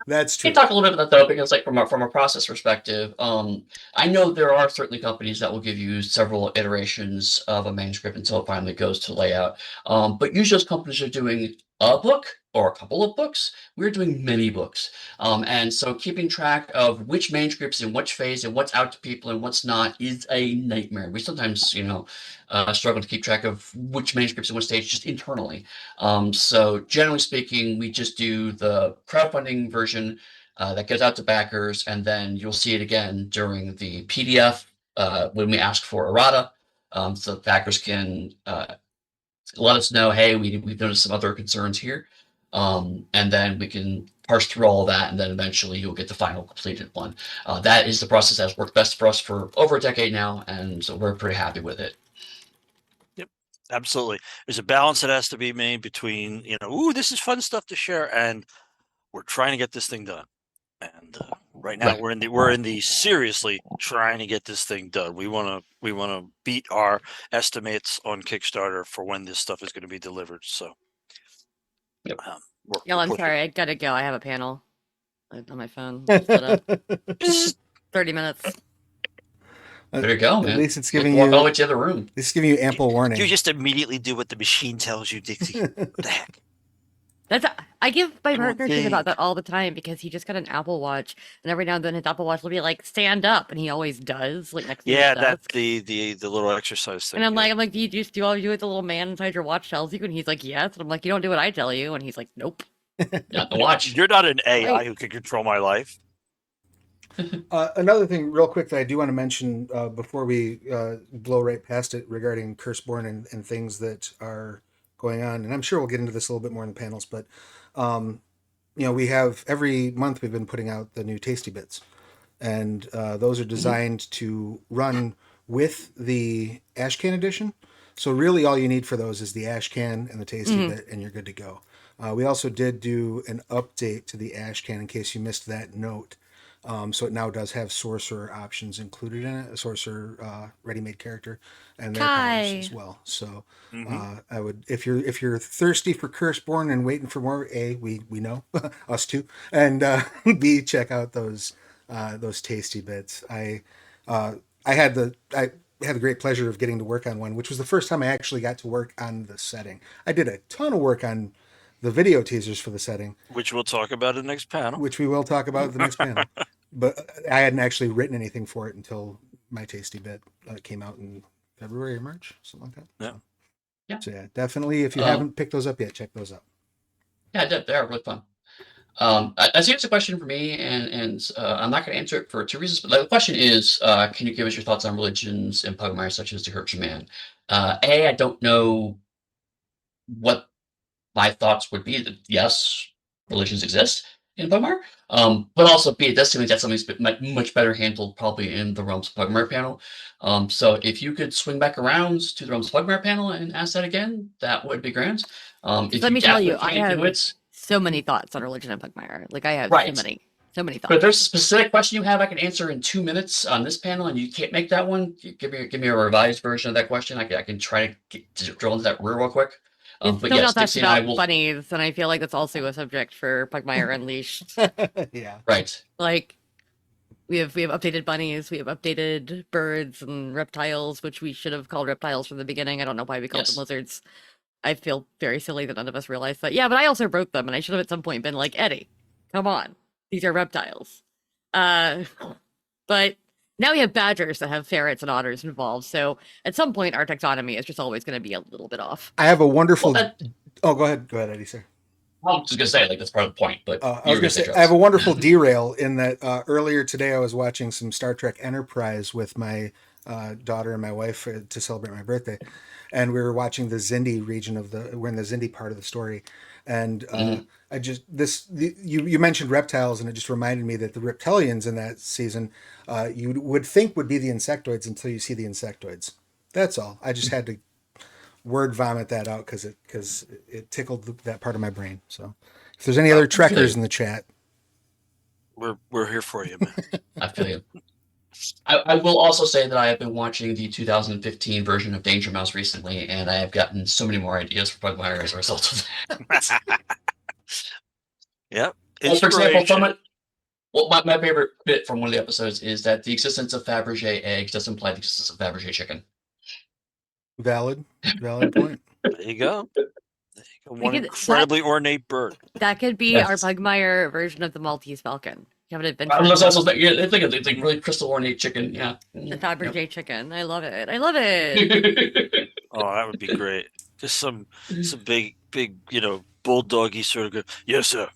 That's true. Can talk a little bit about that though, because like from a process perspective, I know there are certainly companies that will give you several iterations of a manuscript until it finally goes to layout. But usually those companies are doing a book or a couple of books. We're doing many books. And so keeping track of which manuscripts in which phase and what's out to people and what's not is a nightmare. We sometimes, struggle to keep track of which manuscripts in which stage just internally. So generally speaking, we just do the crowdfunding version that goes out to backers, and then you'll see it again during the PDF when we ask for errata. So backers can let us know, hey, we've noticed some other concerns here. And then we can parse through all of that, and then eventually you'll get the final completed one. That is the process that's worked best for us for over a decade now, and so we're pretty happy with it. Yep, absolutely. There's a balance that has to be made between, this is fun stuff to share, and we're trying to get this thing done. And right now we're in the seriously trying to get this thing done. We want to beat our estimates on Kickstarter for when this stuff is going to be delivered. So. Yep. I'm sorry. I gotta go. I have a panel on my phone. Set up. 30 minutes. There you go, man. At least it's giving you all the way to the other room. It's giving you ample warning. You just immediately do what the machine tells you, Dixie. What the heck? I give my partner shit about that all the time, because he just got an Apple Watch, and every now and then his Apple Watch will be like, stand up, and he always does, like next to his desk. That's the little exercise thing. And I'm like, do you just do all you what the little man inside your watch tells you? And he's like, yes. And I'm like, you don't do what I tell you. And he's like, nope. Not the watch. You're not an AI who can control my life. Another thing, real quick, that I do want to mention before we blow right past it regarding Curseborn and things that are going on, and I'm sure we'll get into this a little bit more in the panels, but we have every month we've been putting out the new Tasty Bits, and those are designed to run with the ash can edition. So really, all you need for those is the ash can and the Tasty Bit, and you're good to go. We also did do an update to the ash can in case you missed that note. So it now does have sorcerer options included in it, a sorcerer ready-made character, and their powers as well. So I would, if you're thirsty for Curseborn and waiting for more, we know us too, and B, check out those Tasty Bits. I had the great pleasure of getting to work on one, which was the first time I actually got to work on the setting. I did a ton of work on the video teasers for the setting, which we'll talk about in the next panel. Which we will talk about at the next panel. But I hadn't actually written anything for it until my Tasty Bit came out in February or March, something like that. Yeah. So yeah, definitely, if you haven't picked those up yet, check those out. Yeah, they're really fun. I see it's a question for me, and I'm not going to answer it for two reasons. But the question is, can you give us your thoughts on religions in Pugmire, such as the Church of Man? I don't know what my thoughts would be. That yes, religions exist in Pugmire, but also B, it does seem like that's something much better handled probably in the Realms of Pugmire panel. So if you could swing back around to the Realms of Pugmire panel and ask that again, that would be grand. Let me tell you, I have so many thoughts on religion in Pugmire. Like I have so many thoughts. But if there's a specific question you have, I can answer in 2 minutes on this panel, and you can't make that one. Give me a revised version of that question. I can try to drill into that real quick. But yes, Dixie and I will. Bunnies, and I feel like that's also a subject for Pugmire Unleashed. Yeah. Right. Like we have updated bunnies, we have updated birds and reptiles, which we should have called reptiles from the beginning. I don't know why we called them lizards. I feel very silly that none of us realized that. Yeah, but I also wrote them, and I should have at some point been like, Eddy, come on, these are reptiles. But now we have badgers that have ferrets and otters involved, so at some point our taxonomy is just always going to be a little bit off. I have a wonderful... go ahead, Eddy, sir. I was just going to say, like, that's part of the point, but... I was going to say, I have a wonderful derail in that earlier today I was watching some Star Trek Enterprise with my daughter and my wife to celebrate my birthday, and we were watching the Zindi region we're in the Zindi part of the story, and you mentioned reptiles, and it just reminded me that the reptilians in that season you would think would be the insectoids until you see the insectoids. That's all. I just had to word vomit that out because it tickled that part of my brain. So if there's any other Trekkers in the chat, we're here for you, man. I feel you. I will also say that I have been watching the 2015 version of Danger Mouse recently, and I have gotten so many more ideas for Pugmire as a result of that. Yep. For example, my favorite bit from one of the episodes is that the existence of Fabergé eggs does imply the existence of Fabergé chicken. Valid point. There you go. One incredibly ornate bird. That could be our Pugmire version of the Maltese Falcon. You have an adventure. It's like really crystal ornate chicken. Yeah. The Fabergé chicken. I love it. I love it. Oh, that would be great. Just some big, bulldoggy sort of go, yes, sir.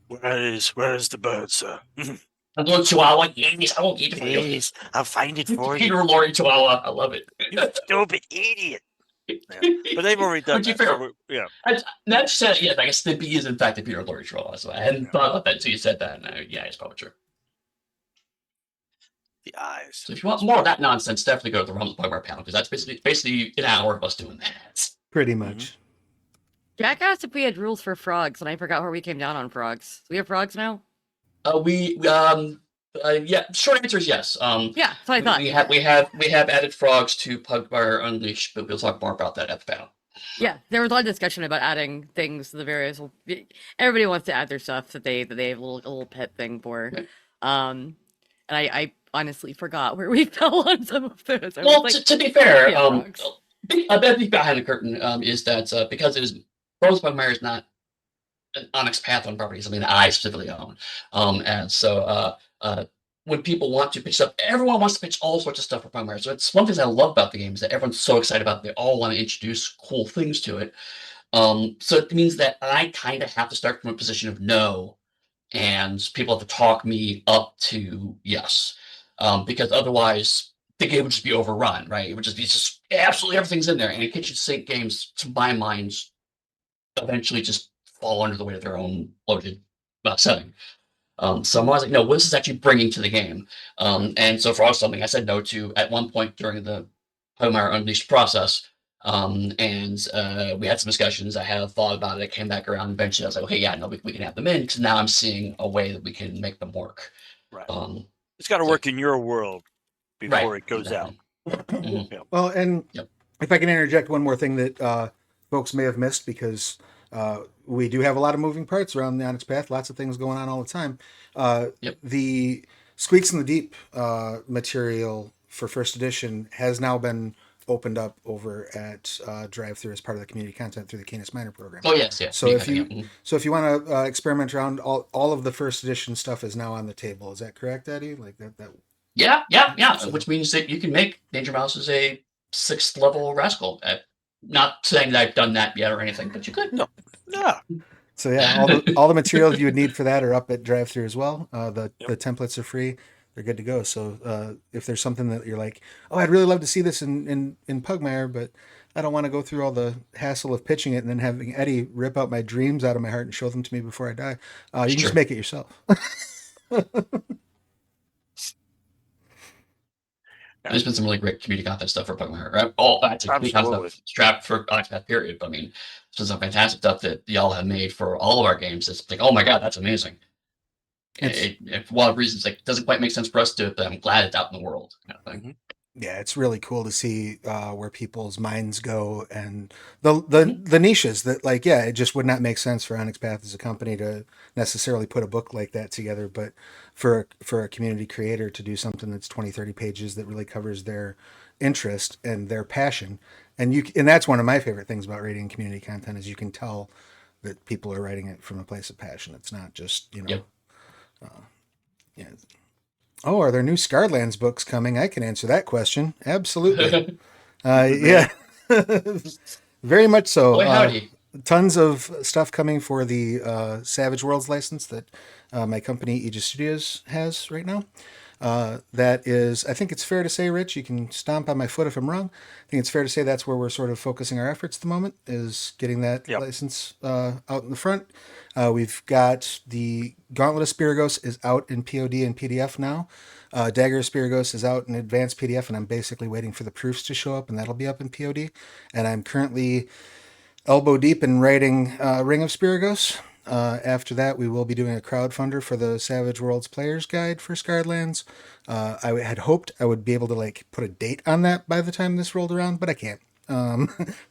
Where is the bird, sir? I'm going Chihuahua. Yes, I won't eat it for you. Yes, I'll find it for you. Peter Lorre Chihuahua. I love it. You stupid idiot. Yeah. But they've already done that. So yeah. That said, yes, I guess Stimpy is in fact a Peter Lorre Chihuahua. So I hadn't thought about that until you said that. And it's probably true. The eyes. So if you want more of that nonsense, definitely go to the Realms of Pugmire panel, because that's basically an hour of us doing that. Pretty much. Jack asked if we had rules for frogs, and I forgot where we came down on frogs. Do we have frogs now? Short answer is yes. Yeah, so I thought. We have added frogs to Pugmire Unleashed, but we'll talk more about that at the panel. Yeah, there was a lot of discussion about adding things to the various. Everybody wants to add their stuff that they have a little pet thing for. Right. And I honestly forgot where we fell on some of those. To be fair, a bit behind the curtain is that because it is Realms of Pugmire is not an Onyx Path on property, something that I specifically own, and so when people want to pitch stuff, everyone wants to pitch all sorts of stuff for Pugmire. So it's one thing I love about the game is that everyone's so excited about it. They all want to introduce cool things to it. So it means that I kind of have to start from a position of no, and people have to talk me up to yes, because otherwise the game would just be overrun, right? It would just be just absolutely everything's in there, and kitchen sink games, to my mind, eventually just fall under the weight of their own loaded setting. So I'm always like, no, what is this actually bringing to the game? And so for us, something I said no to at one point during the Homeowner Unleashed process. And we had some discussions. I had a thought about it. I came back around. Eventually, I was like, okay, yeah, no, we can have them in, because now I'm seeing a way that we can make them work. Right. Um, It's got to so- work in your world before right, it goes out. exactly. Mhm. Well, and Yep. if I can interject one more thing that folks may have missed, because we do have a lot of moving parts around the Onyx Path, lots of things going on all the time. Yep. The Squeaks in the Deep material for first edition has now been opened up over at Drive-Thru as part of the community content through the Canis Minor program. Oh yes, yeah. So me if kinda, you yeah, mhm. so if you want to experiment around, all of the first edition stuff is now on the table. Is that correct, Eddie? Like that. Yeah. So- Which means that you can make Danger Mouse as a 6th level rascal. Not saying that I've done that yet or anything, but you could. No. Yeah. So yeah, all the materials you would need for that are up at Drive-Thru as well. The Yep. the templates are free; they're good to go. So if there's something that you're like, oh, I'd really love to see this in Pugmire, but I don't want to go through all the hassle of pitching it and then having Eddie rip out my dreams out of my heart and show them to me before I die, you can just Sure. make it yourself. There's been some really great community content stuff for Pokemon. Right? All actually community content Absolutely. stuff strapped for Onyx Path period. But I mean, this is some fantastic stuff that y'all have made for all of our games. It's like, oh my god, that's amazing. For a lot of reasons, like, doesn't quite make sense for us to do it, but I'm glad it's out in the world. Kind of thing. Yeah, it's really cool to see where people's minds go, and the niches that, like, yeah, it just would not make sense for Onyx Path as a company to necessarily put a book like that together, but for a community creator to do something that's 20, 30 pages that really covers their interest and their passion. And that's one of my favorite things about reading community content, is you can tell that people are writing it from a place of passion. It's not just, Yep. yeah. Oh, are there new Scarlands books coming? I can answer that question. Absolutely. Yeah, very much so. Boy, howdy. Tons of stuff coming for the Savage Worlds license that my company Aegis Studios has right now. That is, I think it's fair to say, Rich, you can stomp on my foot if I'm wrong. I think it's fair to say that's where we're sort of focusing our efforts at the moment, is getting that Yep. license out in the front. We've got the Gauntlet of Spiragos is out in POD and PDF now. Dagger of Spiragos is out in advanced PDF, and I'm basically waiting for the proofs to show up, and that'll be up in POD. And I'm currently elbow deep in writing Ring of Spiragos. After that, we will be doing a crowdfunder for the Savage Worlds Player's Guide for Scarred Lands. I had hoped I would be able to like put a date on that by the time this rolled around, but I can't.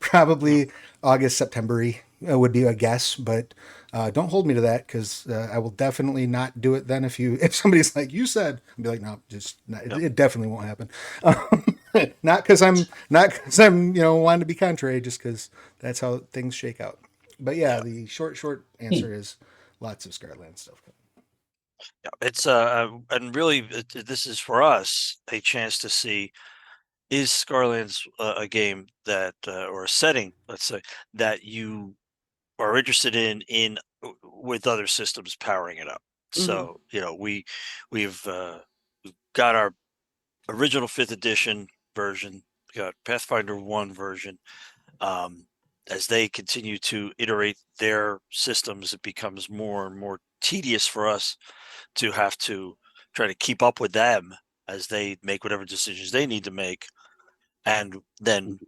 Probably August, September-y would be a guess, but don't hold me to that, because I will definitely not do it then. If somebody's like, you said, I'll be like, no, just not, it definitely won't happen. Not because I'm wanting to be contrary, just because that's how things shake out. But yeah, the short answer is lots of Scarland stuff. Yeah, it's and really this is for us a chance to see, is Scarlands a game that or a setting, let's say, that you are interested in with other systems powering it up. So we've got our original 5th edition version, got Pathfinder 1 version. As they continue to iterate their systems, it becomes more and more tedious for us to have to try to keep up with them as they make whatever decisions they need to make. And then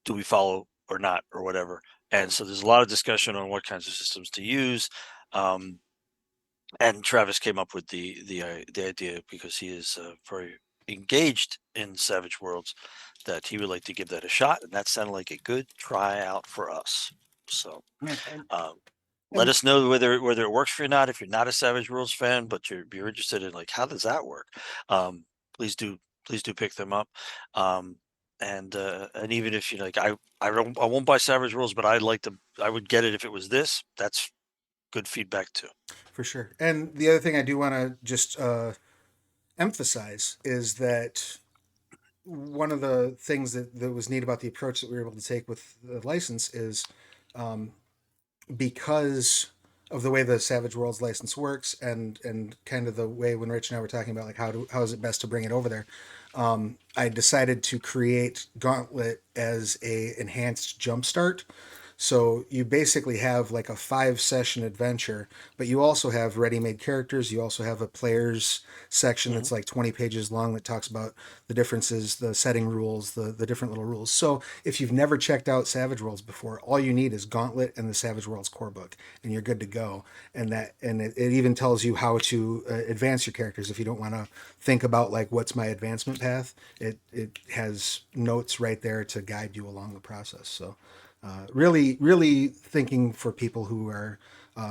do we follow or not, or whatever. And so there's a lot of discussion on what kinds of systems to use. And Travis came up with the idea, because he is very engaged in Savage Worlds, that he would like to give that a shot, and that sounded like a good tryout for us. So let us know whether it works for you or not. If you're not a Savage Worlds fan, but you're interested in, like, how does that work, please do pick them up. And even if you're like, I won't buy Savage Worlds, but I would get it if it was this. That's good feedback too. For sure. And the other thing I do want to just emphasize is that one of the things that was neat about the approach that we were able to take with the license is because of the way the Savage Worlds license works, and kind of the way when Rich and I were talking about like how is it best to bring it over there. I decided to create Gauntlet as a enhanced jumpstart. So you basically have like a 5 session adventure, but you also have ready-made characters. You also have a players section that's like 20 pages long that talks about the differences, the setting rules, the different little rules. So if you've never checked out Savage Worlds before, all you need is Gauntlet and the Savage Worlds core book, and you're good to go. And it even tells you how to advance your characters if you don't want to think about like what's my advancement path. It has notes right there to guide you along the process. So. Really thinking for people who are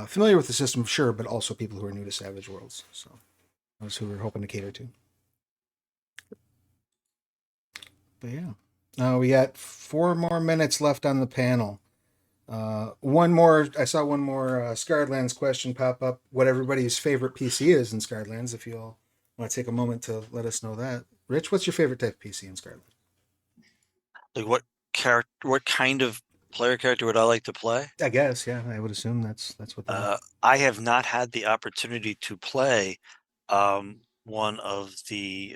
familiar with the system, sure, but also people who are new to Savage Worlds. So those who we're hoping to cater to. But yeah, we got 4 more minutes left on the panel. One more. I saw one more Scarred Lands question pop up. What everybody's favorite PC is in Scarred Lands? If you all want to take a moment to let us know that. Rich, what's your favorite type of PC in Scarred Lands? Like what kind of player character would I like to play? I guess, yeah, I would assume that's what. I have not had the opportunity to play one of the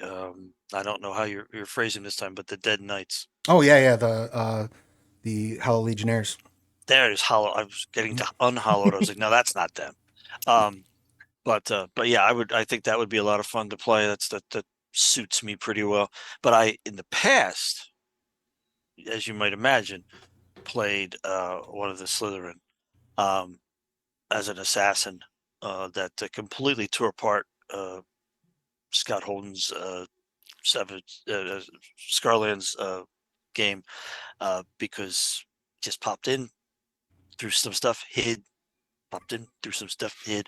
I don't know how you're phrasing this time, but the Dead Knights. Oh yeah, the Hollow Legionnaires. There it is, hollow. I was getting to unhollowed. I was like, no, that's not them. But yeah, I think that would be a lot of fun to play. That suits me pretty well. But in the past, as you might imagine, played one of the Slytherin as an assassin that completely tore apart Scott Holden's Scarlands game because just popped in, threw some stuff, hid, popped in, threw some stuff, hid,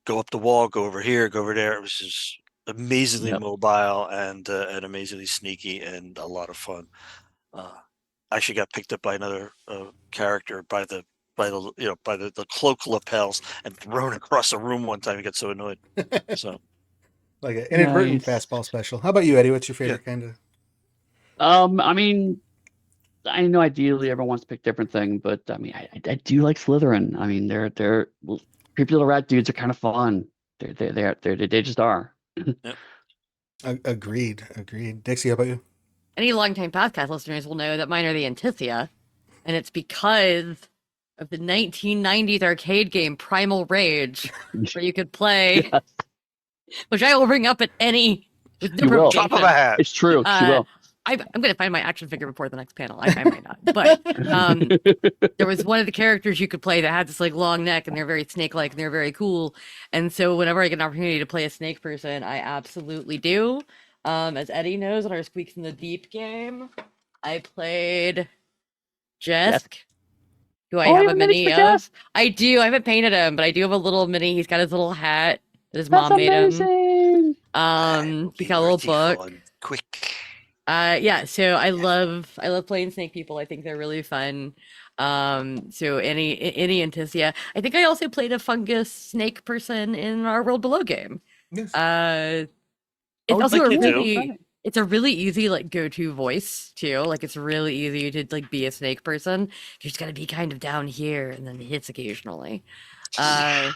go up the wall, go over here, go over there. It was just amazingly mobile and amazingly sneaky and a lot of fun. Actually got picked up by another character by the cloak lapels and thrown across a room one time. He got so annoyed. So like an inadvertent fastball special. How about you, Eddie? What's your favorite kind of? I mean, I know ideally everyone wants to pick different thing, but I mean, I do like Slytherin. I mean, they're creepy little rat dudes are kind of fun. They just are. Yep. Agreed. Dixie, how about you? Any longtime podcast listeners will know that mine are the Antithia, and it's because of the 1990s arcade game Primal Rage, where you could play, which I will bring up at any with no top of a hat. It's true. She will. I'm going to find my action figure before the next panel. I might not, but there was one of the characters you could play that had this like long neck, and they're very snake-like, and they're very cool. And so whenever I get an opportunity to play a snake person, I absolutely do. As Eddie knows, in our Squeaks in the Deep game, I played Jesk, who I have a mini of. I do. I haven't painted him, but I do have a little mini. He's got his little hat that his mom made him. He got a little book. Quick. Yeah, so I love playing snake people. I think they're really fun. So any Antithia. I think I also played a fungus snake person in our World Below game. Yes. It's also it's a really easy like go-to voice too. Like it's really easy to like be a snake person. You just gotta be kind of down here and then hits occasionally. But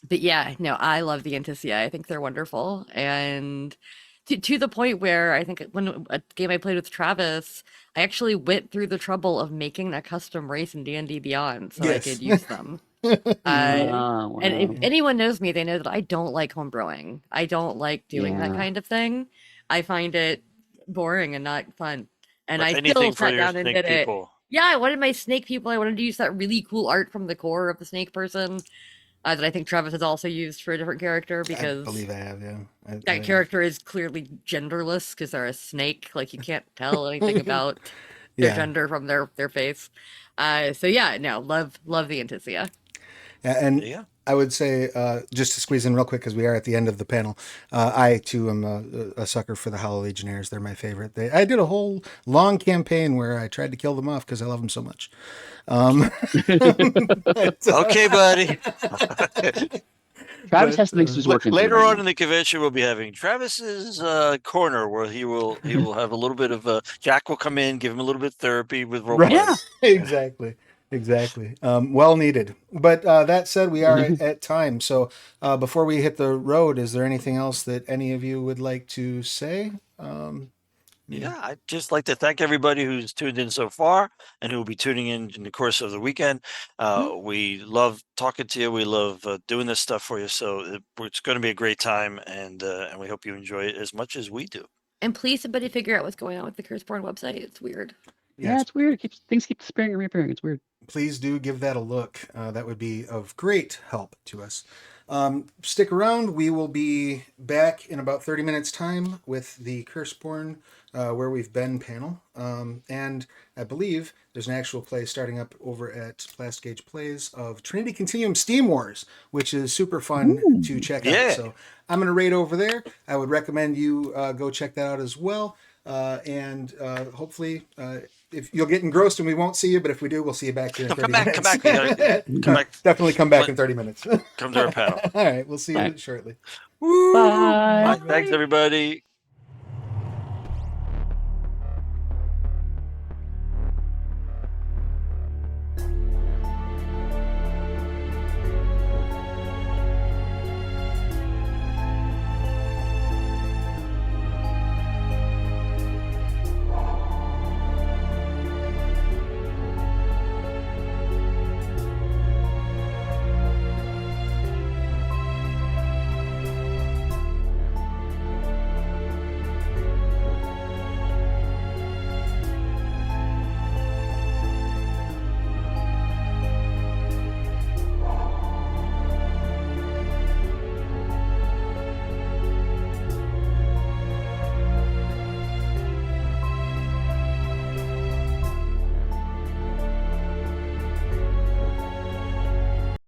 yeah, no, I love the Antithia. I think they're wonderful. And to the point where I think when a game I played with Travis, I actually went through the trouble of making a custom race in D&D Beyond so I could use them. Wow. And if anyone knows me, they know that I don't like homebrewing. I don't like doing that kind of thing. I find it boring and not fun. And I still sat down and did it. Yeah, I wanted my snake people. I wanted to use that really cool art from the core of the snake person. That I think Travis has also used for a different character because I believe I have, yeah. That character is clearly genderless because they're a snake. Like you can't tell anything about their gender from their face. So yeah, no, love the Antithia. And I would say, just to squeeze in real quick, because we are at the end of the panel, I too am a sucker for the Hollow Legionnaires. They're my favorite. I did a whole long campaign where I tried to kill them off because I love them so much. Okay, buddy. Travis has things he's working later on in the convention. We'll be having Travis's corner where he will have a little bit of Jack will come in, give him a little bit of therapy with role play. Yeah, exactly. Exactly. Well needed. But that said, we are at time. So before we hit the road, is there anything else that any of you would like to say? Yeah, I'd just like to thank everybody who's tuned in so far and who will be tuning in the course of the weekend. We love talking to you. We love doing this stuff for you. So it's going to be a great time, and we hope you enjoy it as much as we do. And please, somebody figure out what's going on with the Curseborn website. It's weird. Yeah, Yes. it's weird. Things keep disappearing and reappearing. It's weird. Please do give that a look. That would be of great help to us. Stick around. We will be back in about 30 minutes' time with the Curseborn Where We've Been panel. And I believe there's an actual play starting up over at Blast Gauge Plays of Trinity Continuum Steam Wars, which is super fun to check out. So I'm going to raid over there. I would recommend you go check that out as well. And hopefully, if you'll get engrossed and we won't see you, but if we do, we'll see you back here in 30 minutes. Come back. Come back. Definitely come back in 30 minutes. Come to our panel. All right. We'll see you Thanks. shortly. Woo! Bye. Thanks, everybody.